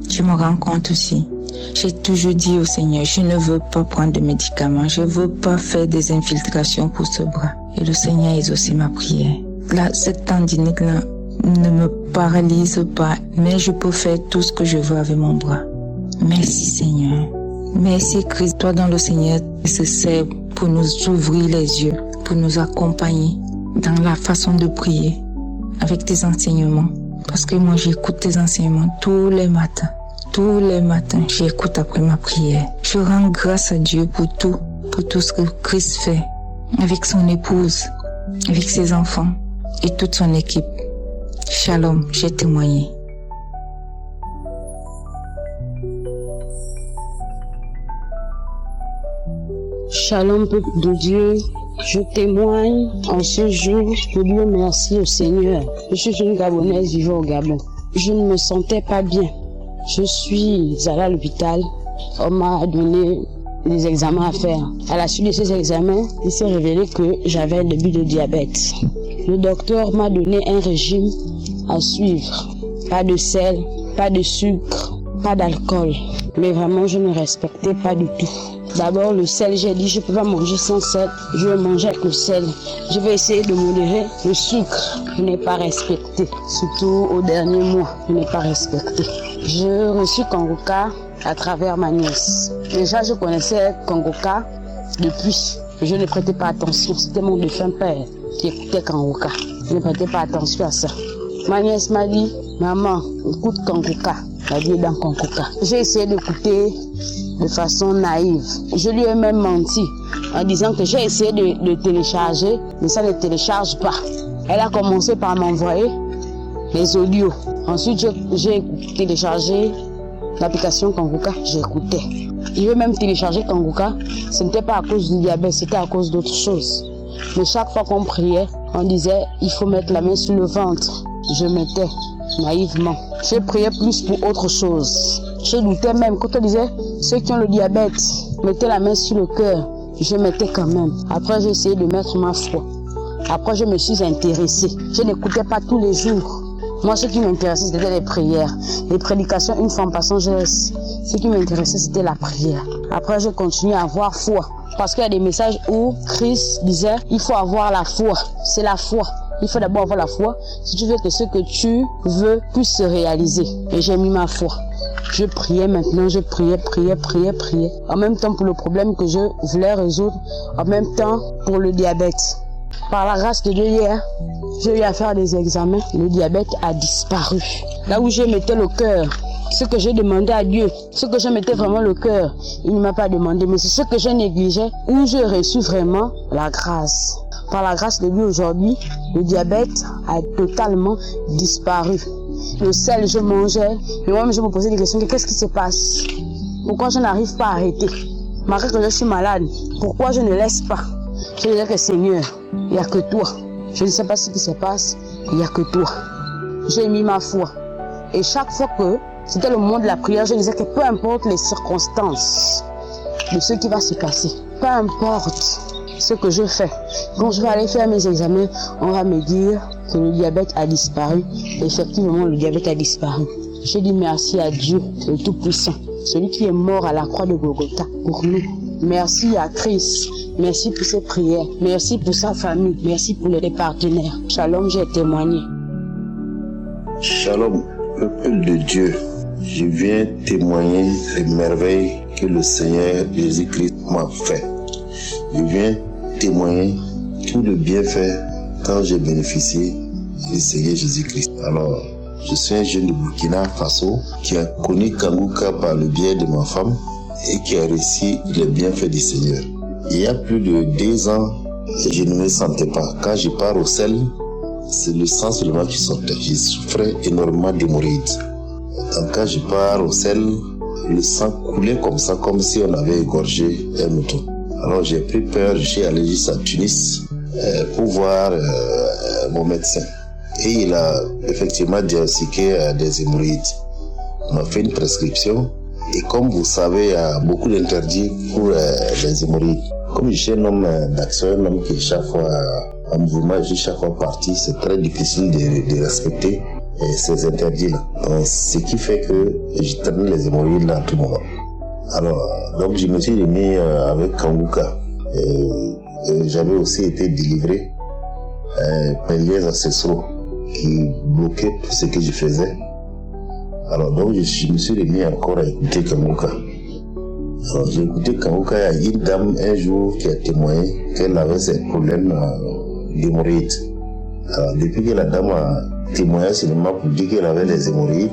Je me rends compte aussi. J'ai toujours dit au Seigneur, je ne veux pas prendre de médicaments, je ne veux pas faire des infiltrations pour ce bras. Et le Seigneur a exaucé ma prière. Là, cette tendinite-là ne me paralyse pas, mais je peux faire tout ce que je veux avec mon bras. Merci Seigneur. Merci Christ, toi dans le Seigneur se sert pour nous ouvrir les yeux, pour nous accompagner dans la façon de prier avec tes enseignements. Parce que moi j'écoute tes enseignements tous les matins. Tous les matins, j'écoute après ma prière. Je rends grâce à Dieu pour tout ce que Christ fait avec son épouse, avec ses enfants et toute son équipe. Shalom, j'ai témoigné. Shalom, peuple de Dieu. Je témoigne en ce jour pour dire merci au Seigneur. Je suis une Gabonaise vivant au Gabon. Je ne me sentais pas bien. Je suis allée à l'hôpital. On m'a donné des examens à faire. À la suite de ces examens, il s'est révélé que j'avais un début de diabète. Le docteur m'a donné un régime à suivre. Pas de sel, pas de sucre, pas d'alcool. Mais vraiment, je ne respectais pas du tout. D'abord, le sel, j'ai dit, je ne peux pas manger sans sel. Je vais manger avec le sel. Je vais essayer de modérer le sucre. Je n'ai pas respecté. Surtout au dernier mois, je n'ai pas respecté. J'ai reçu Kanguka à travers ma nièce. Déjà, je connaissais Kanguka depuis. Je ne prêtais pas attention. C'était mon défunt père qui écoutait Kanguka. Je ne prêtais pas attention à ça. Ma nièce m'a dit, maman, écoute Kanguka. La vie est dans Kanguka. J'ai essayé d'écouter de façon naïve. Je lui ai même menti en disant que j'ai essayé de télécharger, mais ça ne télécharge pas. Elle a commencé par m'envoyer les audios. Ensuite, j'ai téléchargé l'application Kanguka, j'écoutais. Je veux même télécharger Kanguka, ce n'était pas à cause du diabète, c'était à cause d'autres choses. Mais chaque fois qu'on priait, on disait, il faut mettre la main sur le ventre. Je mettais naïvement. J'ai prié plus pour autre chose. Je doutais même quand on disait, ceux qui ont le diabète, mettez la main sur le cœur. Je mettais quand même. Après, j'ai essayé de mettre ma foi. Après, je me suis intéressée. Je n'écoutais pas tous les jours. Moi, ce qui m'intéressait, c'était les prières. Les prédications, une fois en passant, je laisse. Ce qui m'intéressait, c'était la prière. Après, je continue à avoir foi. Parce qu'il y a des messages où Christ disait, il faut avoir la foi. C'est la foi. Il faut d'abord avoir la foi si tu veux que ce que tu veux puisse se réaliser. Et j'ai mis ma foi. Je priais maintenant, je priais. En même temps pour le problème que je voulais résoudre, en même temps pour le diabète. Par la grâce de Dieu hier, j'ai eu à faire des examens. Le diabète a disparu. Là où je mettais le cœur, ce que j'ai demandé à Dieu, ce que je mettais vraiment le cœur, il ne m'a pas demandé, mais c'est ce que je négligeais où j'ai reçu vraiment la grâce. Par la grâce de Dieu aujourd'hui, le diabète a totalement disparu. Le sel, je mangeais, et moi-même je me posais des questions, qu'est-ce qui se passe? Pourquoi je n'arrive pas à arrêter? Malgré que je suis malade, pourquoi je ne laisse pas? Je disais que Seigneur, il n'y a que toi. Je ne sais pas ce qui se passe, il n'y a que toi. J'ai mis ma foi. Et chaque fois que c'était le moment de la prière, je disais que peu importe les circonstances de ce qui va se passer, peu importe ce que je fais, quand je vais aller faire mes examens, on va me dire que le diabète a disparu. Effectivement, le diabète a disparu. Je dis merci à Dieu, le Tout-Puissant, celui qui est mort à la croix de Golgotha pour nous. Merci à Christ. Merci pour ses prières. Merci pour sa famille. Merci pour les partenaires. Shalom, j'ai témoigné. Shalom, peuple de Dieu. Je viens témoigner les merveilles que le Seigneur Jésus-Christ m'a fait. Je viens témoigner tout le bienfait quand j'ai bénéficié du Seigneur Jésus-Christ. Alors, je suis un jeune de Burkina Faso qui a connu Kanguka par le biais de ma femme et qui a reçu les bienfaits du Seigneur. Il y a plus de 2 ans, je ne me sentais pas. Quand je pars au sel, c'est le sang seulement qui sortait. Je souffrais énormément d'hémorroïdes. Donc quand je pars au sel, le sang coulait comme ça, comme si on avait égorgé un mouton. Alors j'ai pris peur, je suis allé jusqu'à Tunis pour voir mon médecin. Et il a effectivement diagnostiqué des hémorroïdes. On m'a fait une prescription. Et comme vous savez, il y a beaucoup d'interdits pour les hémorroïdes. Comme je suis un homme d'action, un homme qui est chaque fois en mouvement, je suis chaque fois parti, c'est très difficile de respecter ces interdits-là. Ce qui fait que je traîne les hémorroïdes là à tout moment. Alors, donc je me suis remis avec Kanguka. J'avais aussi été délivré par les ancestraux qui bloquaient tout ce que je faisais. Alors donc je me suis remis encore à écouter Kanguka. Alors j'ai écouté Kanguka, il y a une dame un jour qui a témoigné qu'elle avait ces problèmes d'hémorroïdes. Alors depuis que la dame a témoigné seulement pour dire qu'elle avait les hémorroïdes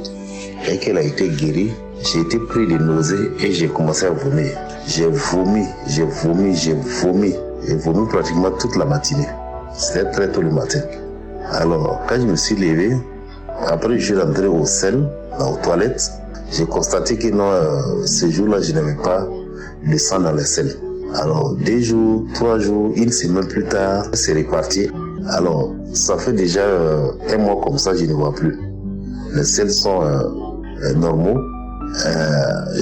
et qu'elle a été guérie, j'ai été pris de nausées et j'ai commencé à vomir. J'ai vomi pratiquement toute la matinée. C'était très tôt le matin. Alors quand je me suis levé, après je suis rentré au sel, aux toilettes, j'ai constaté que non, ce jour-là, je n'avais pas le sang dans les selles. Alors, 2 jours, 3 jours, une semaine plus tard, c'est reparti. Alors, ça fait déjà 1 mois comme ça, je ne vois plus. Les selles sont normaux.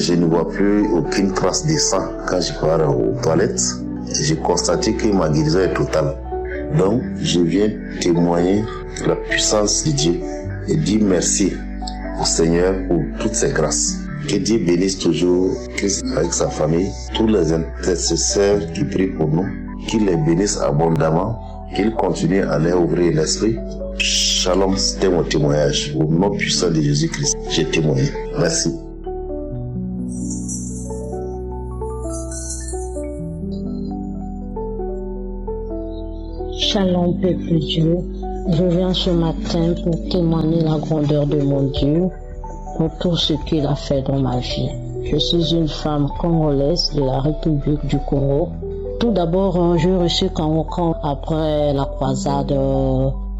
Je ne vois plus aucune trace de sang quand je pars aux toilettes. J'ai constaté que ma guérison est totale. Donc, je viens témoigner la puissance de Dieu et dire merci au Seigneur pour toutes ses grâces. Que Dieu bénisse toujours Christ avec sa famille, tous les intercesseurs qui prient pour nous, qu'il les bénisse abondamment, qu'il continue à leur ouvrir l'esprit. Shalom, c'était mon témoignage. Au nom puissant de Jésus-Christ, j'ai témoigné. Merci. Shalom, peuple de Dieu. Je viens ce matin pour témoigner la grandeur de mon Dieu pour tout ce qu'il a fait dans ma vie. Je suis une femme congolaise de la République du Congo. Tout d'abord, j'ai reçu Kanguka après la croisade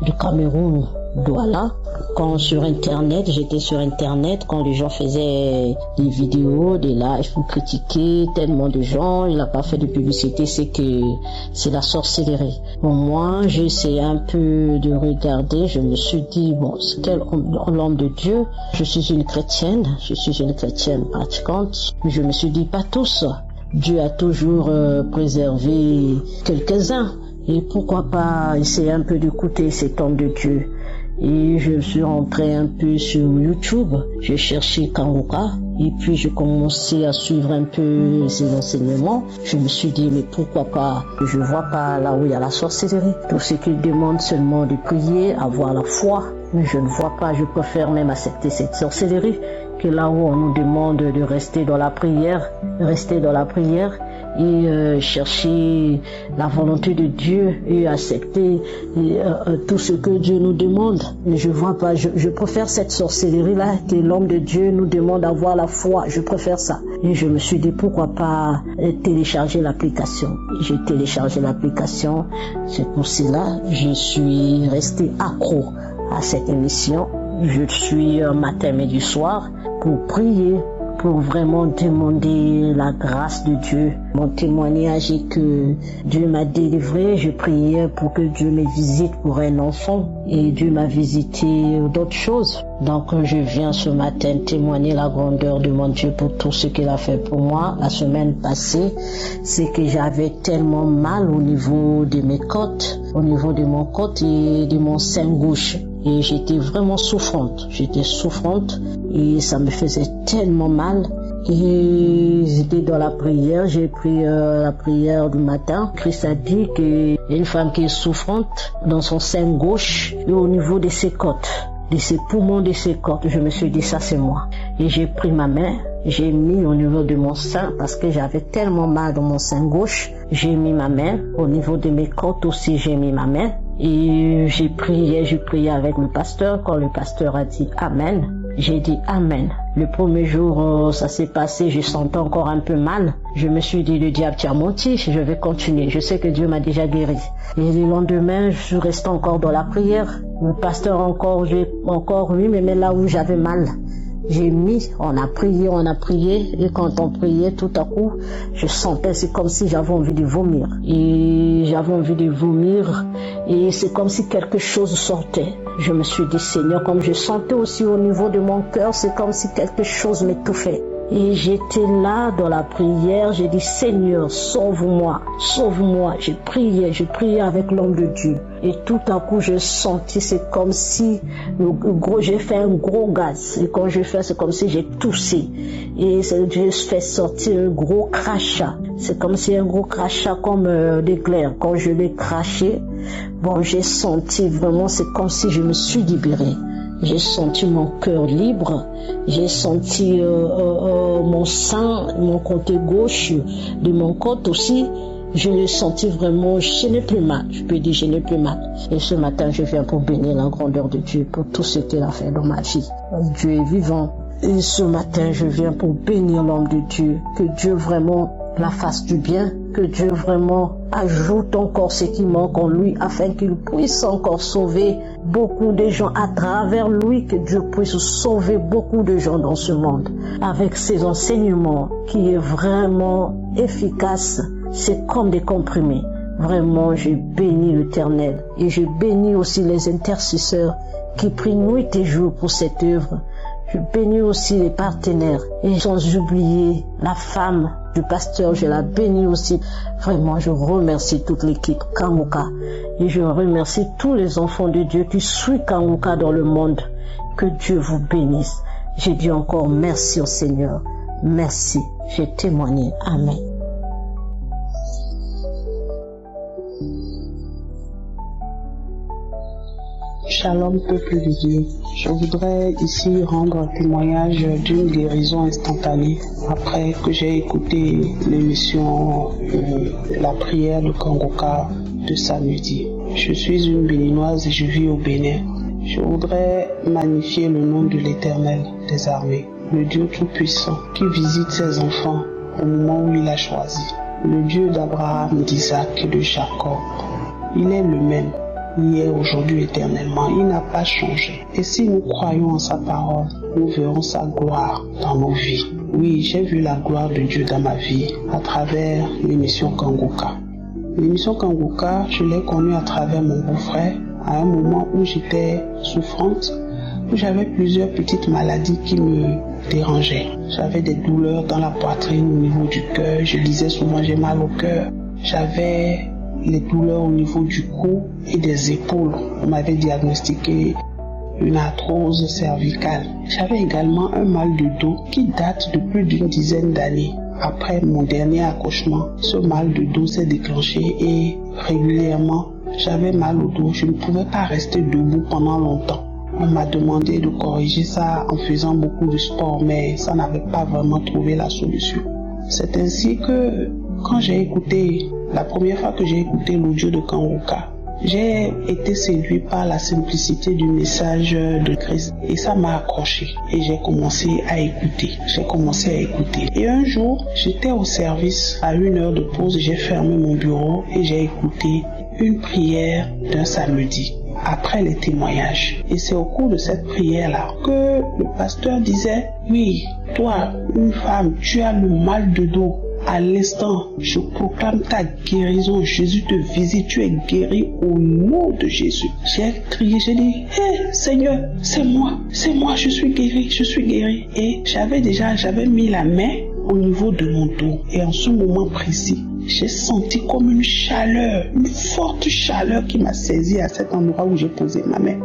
du Cameroun, Douala. Quand j'étais sur Internet, quand les gens faisaient des vidéos, des lives pour critiquer tellement de gens, il n'a pas fait de publicité, c'est la sorcellerie. Pour moi, j'ai essayé un peu de regarder, je me suis dit, bon, c'est quel homme de Dieu? Je suis une chrétienne pratiquante, mais je me suis dit, pas tous. Dieu a toujours préservé quelques-uns. Et pourquoi pas essayer un peu d'écouter cet homme de Dieu? Et je suis rentré un peu sur YouTube, j'ai cherché Kanguka, et puis j'ai commencé à suivre un peu ses enseignements. Je me suis dit, mais pourquoi pas? Je vois pas là où il y a la sorcellerie. Tout ce qu'il demande seulement de prier, avoir la foi. Mais je ne vois pas, je préfère même accepter cette sorcellerie que là où on nous demande de rester dans la prière et chercher la volonté de Dieu et accepter tout ce que Dieu nous demande. Mais je vois pas, je préfère cette sorcellerie-là que l'homme de Dieu nous demande d'avoir la foi. Je préfère ça. Et je me suis dit, pourquoi pas télécharger l'application. J'ai téléchargé l'application. C'est pour cela je suis resté accro à cette émission. Je suis matin, midi, soir pour prier, pour vraiment demander la grâce de Dieu. Mon témoignage est que Dieu m'a délivré. Je priais pour que Dieu me visite pour un enfant et Dieu m'a visité d'autres choses. Donc je viens ce matin témoigner la grandeur de mon Dieu pour tout ce qu'il a fait pour moi. La semaine passée, c'est que j'avais tellement mal au niveau de mes côtes, au niveau de mon côte et de mon sein gauche. Et j'étais vraiment souffrante. Et ça me faisait tellement mal. Et j'étais dans la prière, j'ai pris la prière du matin. Christ a dit qu'il y a une femme qui est souffrante dans son sein gauche et au niveau de ses côtes, de ses poumons, de ses côtes. Je me suis dit, ça c'est moi. Et j'ai pris ma main, j'ai mis au niveau de mon sein parce que j'avais tellement mal dans mon sein gauche. J'ai mis ma main, au niveau de mes côtes aussi j'ai mis ma main. Et j'ai prié avec le pasteur. Quand le pasteur a dit Amen, j'ai dit Amen. Le premier jour, ça s'est passé, je sentais encore un peu mal. Je me suis dit, le diable t'a menti, je vais continuer. Je sais que Dieu m'a déjà guéri. Et le lendemain, je suis resté encore dans la prière. Le pasteur encore, lui, me met là où j'avais mal. on a prié, et quand on priait, tout à coup, je sentais, c'est comme si j'avais envie de vomir. Et c'est comme si quelque chose sortait. Je me suis dit, Seigneur, comme je sentais aussi au niveau de mon cœur, c'est comme si quelque chose m'étouffait. Et j'étais là dans la prière, j'ai dit, Seigneur, sauve-moi, sauve-moi. J'ai prié avec l'homme de Dieu. Et tout à coup, j'ai senti, c'est comme si j'ai fait un gros gaz. Et quand je fais, c'est comme si j'ai toussé. Et j'ai fait sortir un gros crachat. C'est comme si un gros crachat comme d'éclair. Quand je l'ai craché, j'ai senti vraiment, c'est comme si je me suis libérée. J'ai senti mon cœur libre, j'ai senti mon sang, mon côté gauche de mon côté aussi. Je l'ai senti vraiment, je n'ai plus mal, je peux dire je n'ai plus mal. Et ce matin, je viens pour bénir la grandeur de Dieu pour tout ce qu'il a fait dans ma vie. Dieu est vivant. Et ce matin, je viens pour bénir l'homme de Dieu, que Dieu vraiment la fasse du bien, que Dieu vraiment ajoute encore ce qui manque en lui afin qu'il puisse encore sauver beaucoup de gens à travers lui, que Dieu puisse sauver beaucoup de gens dans ce monde avec ses enseignements qui est vraiment efficace. C'est comme des comprimés. Vraiment, je bénis l'Éternel et je bénis aussi les intercesseurs qui prient nuit et jour pour cette œuvre. Je bénis aussi les partenaires et sans oublier la femme du pasteur, je la bénis aussi. Vraiment, je remercie toute l'équipe Kanguka et je remercie tous les enfants de Dieu qui suivent Kanguka dans le monde. Que Dieu vous bénisse. J'ai dit encore merci au Seigneur. Merci. J'ai témoigné. Amen. Shalom peuple de Dieu. Je voudrais ici rendre un témoignage d'une guérison instantanée après que j'ai écouté l'émission La prière de Kanguka de samedi. Je suis une béninoise et je vis au Bénin. Je voudrais magnifier le nom de l'Éternel des armées, le Dieu Tout-Puissant qui visite ses enfants au moment où il a choisi. Le Dieu d'Abraham, d'Isaac et de Jacob. Il est le même. Hier, aujourd'hui, éternellement, il n'a pas changé. Et si nous croyons en sa parole, nous verrons sa gloire dans nos vies. Oui, j'ai vu la gloire de Dieu dans ma vie à travers l'émission Kanguka. L'émission Kanguka, je l'ai connue à travers mon beau-frère à un moment où j'étais souffrante, où j'avais plusieurs petites maladies qui me dérangeaient. J'avais des douleurs dans la poitrine, au niveau du cœur. Je disais souvent j'ai mal au cœur. J'avais les douleurs au niveau du cou et des épaules. On m'avait diagnostiqué une arthrose cervicale. J'avais également un mal de dos qui date de plus d'une dizaine d'années. Après mon dernier accouchement, ce mal de dos s'est déclenché et régulièrement, j'avais mal au dos. Je ne pouvais pas rester debout pendant longtemps. On m'a demandé de corriger ça en faisant beaucoup de sport, mais ça n'avait pas vraiment trouvé la solution. C'est ainsi que quand j'ai écouté, la première fois que j'ai écouté l'audio de Kanguka, j'ai été séduit par la simplicité du message de Christ et ça m'a accroché et j'ai commencé à écouter. Et un jour, j'étais au service à 1 heure de pause, j'ai fermé mon bureau et j'ai écouté une prière d'un samedi après les témoignages. Et c'est au cours de cette prière-là que le pasteur disait, oui, toi, une femme, tu as le mal de dos. À l'instant, je proclame ta guérison. Jésus te visite, tu es guéri au nom de Jésus. J'ai crié, j'ai dit, hé, Seigneur, c'est moi, je suis guéri. Et j'avais mis la main au niveau de mon dos. Et en ce moment précis, j'ai senti comme une chaleur, une forte chaleur qui m'a saisi à cet endroit où j'ai posé ma main.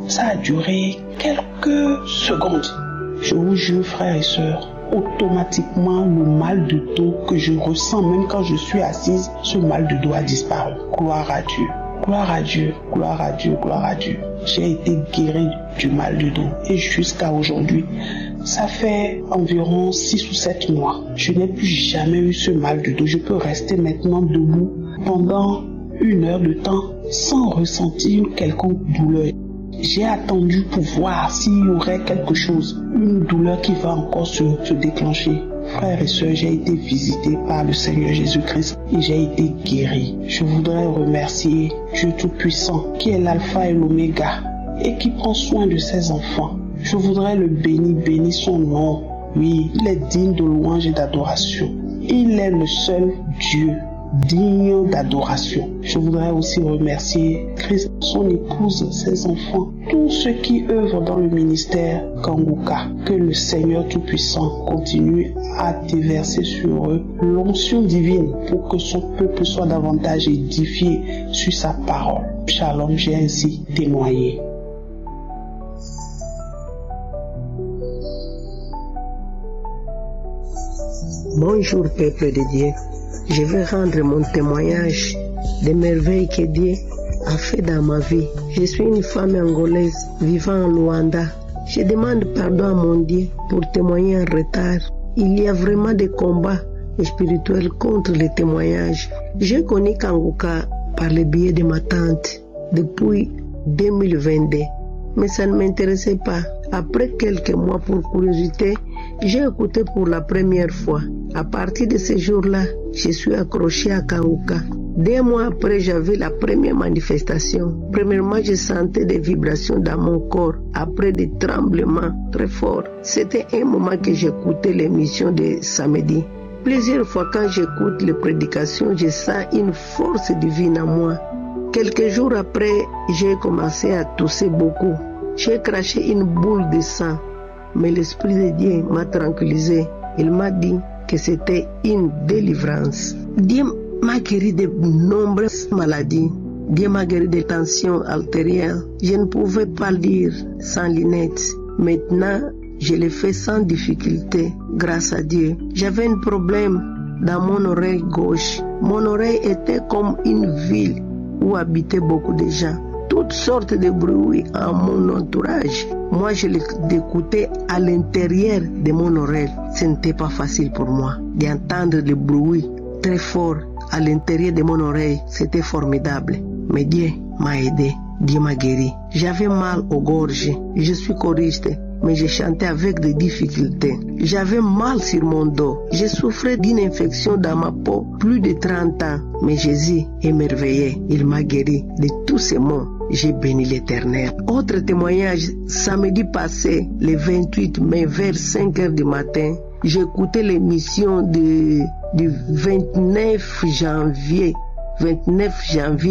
Ça a duré quelques secondes. Je vous jure, frères et sœurs, automatiquement, le mal de dos que je ressens même quand je suis assise, ce mal de dos a disparu. Gloire à Dieu. Gloire à Dieu, gloire à Dieu, gloire à Dieu. J'ai été guéri du mal de dos. Et jusqu'à aujourd'hui, ça fait environ 6 ou 7 mois. Je n'ai plus jamais eu ce mal de dos. Je peux rester maintenant debout pendant 1 heure de temps sans ressentir une quelconque douleur. J'ai attendu pour voir s'il y aurait quelque chose, une douleur qui va encore se déclencher. Frères et sœurs, j'ai été visité par le Seigneur Jésus-Christ et j'ai été guéri. Je voudrais remercier Dieu Tout-Puissant qui est l'alpha et l'oméga et qui prend soin de ses enfants. Je voudrais le bénir son nom. Oui, il est digne de louange et d'adoration. Il est le seul Dieu digne d'adoration. Je voudrais aussi remercier Christ, son épouse, ses enfants, tous ceux qui œuvrent dans le ministère Kanguka. Que le Seigneur Tout-Puissant continue à déverser sur eux l'onction divine pour que son peuple soit davantage édifié sur sa parole. Shalom, j'ai ainsi témoigné. Bonjour peuple de Dieu. Je vais rendre mon témoignage des merveilles que Dieu a fait dans ma vie. Je suis une femme angolaise vivant en Luanda. Je demande pardon à mon Dieu pour témoigner en retard. Il y a vraiment des combats spirituels contre les témoignages. J'ai connu Kanguka par le biais de ma tante depuis 2022. Mais ça ne m'intéressait pas. Après quelques mois, pour curiosité, j'ai écouté pour la première fois. À partir de ce jour-là, je suis accroché à Kanguka. 2 mois après, j'avais la première manifestation. Premièrement, je sentais des vibrations dans mon corps, après des tremblements très forts. C'était un moment que j'écoutais l'émission de samedi. Plusieurs fois, quand j'écoute les prédications, je sens une force divine en moi. Quelques jours après, j'ai commencé à tousser beaucoup. J'ai craché une boule de sang, mais l'Esprit de Dieu m'a tranquillisé. Il m'a dit que c'était une délivrance. Dieu m'a guéri de nombreuses maladies. Dieu m'a guéri de tensions artérielles. Je ne pouvais pas lire sans lunettes. Maintenant, je le fais sans difficulté, grâce à Dieu. J'avais un problème dans mon oreille gauche. Mon oreille était comme une ville où habitaient beaucoup de gens. Toutes sortes de bruits en mon entourage. Moi, je l'écoutais à l'intérieur de mon oreille. Ce n'était pas facile pour moi d'entendre le bruit très fort à l'intérieur de mon oreille. C'était formidable. Mais Dieu m'a aidé. Dieu m'a guéri. J'avais mal aux gorges. Je suis choriste, mais je chantais avec des difficultés. J'avais mal sur mon dos. Je souffrais d'une infection dans ma peau plus de 30 ans. Mais Jésus est merveilleux. Il m'a guéri de tous ces maux. J'ai béni l'Éternel. Autre témoignage, samedi passé, le 28 mai, vers 5 heures du matin, j'écoutais l'émission du 29 janvier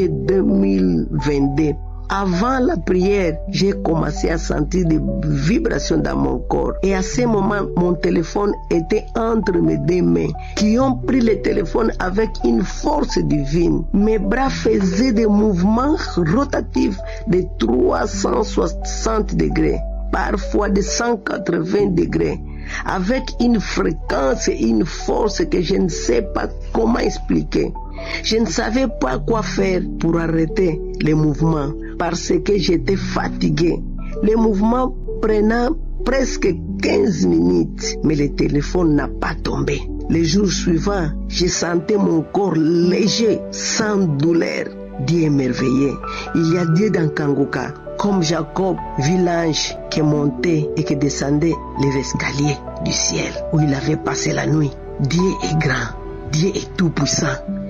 2022. Avant la prière, j'ai commencé à sentir des vibrations dans mon corps. Et à ce moment, mon téléphone était entre mes 2 mains, qui ont pris le téléphone avec une force divine. Mes bras faisaient des mouvements rotatifs de 360 degrés, parfois de 180 degrés, avec une fréquence et une force que je ne sais pas comment expliquer. Je ne savais pas quoi faire pour arrêter les mouvements parce que j'étais fatigué. Les mouvements prenaient presque 15 minutes, mais le téléphone n'a pas tombé. Les jours suivants, je sentais mon corps léger, sans douleur. Dieu est merveilleux. Il y a Dieu dans Kanguka. Comme Jacob vit l'ange qui montait et qui descendait les escaliers du ciel où il avait passé la nuit. Dieu est grand. Dieu est tout puissant.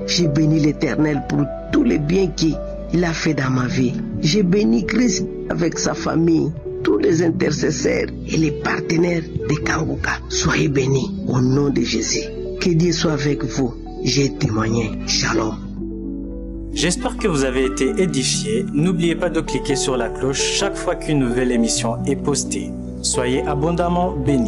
J'ai béni l'Éternel pour tous les biens qu'il a fait dans ma vie. J'ai béni Christ avec sa famille, tous les intercesseurs et les partenaires de Kanguka. Soyez bénis au nom de Jésus. Que Dieu soit avec vous. J'ai témoigné. Shalom. J'espère que vous avez été édifiés. N'oubliez pas de cliquer sur la cloche chaque fois qu'une nouvelle émission est postée. Soyez abondamment bénis.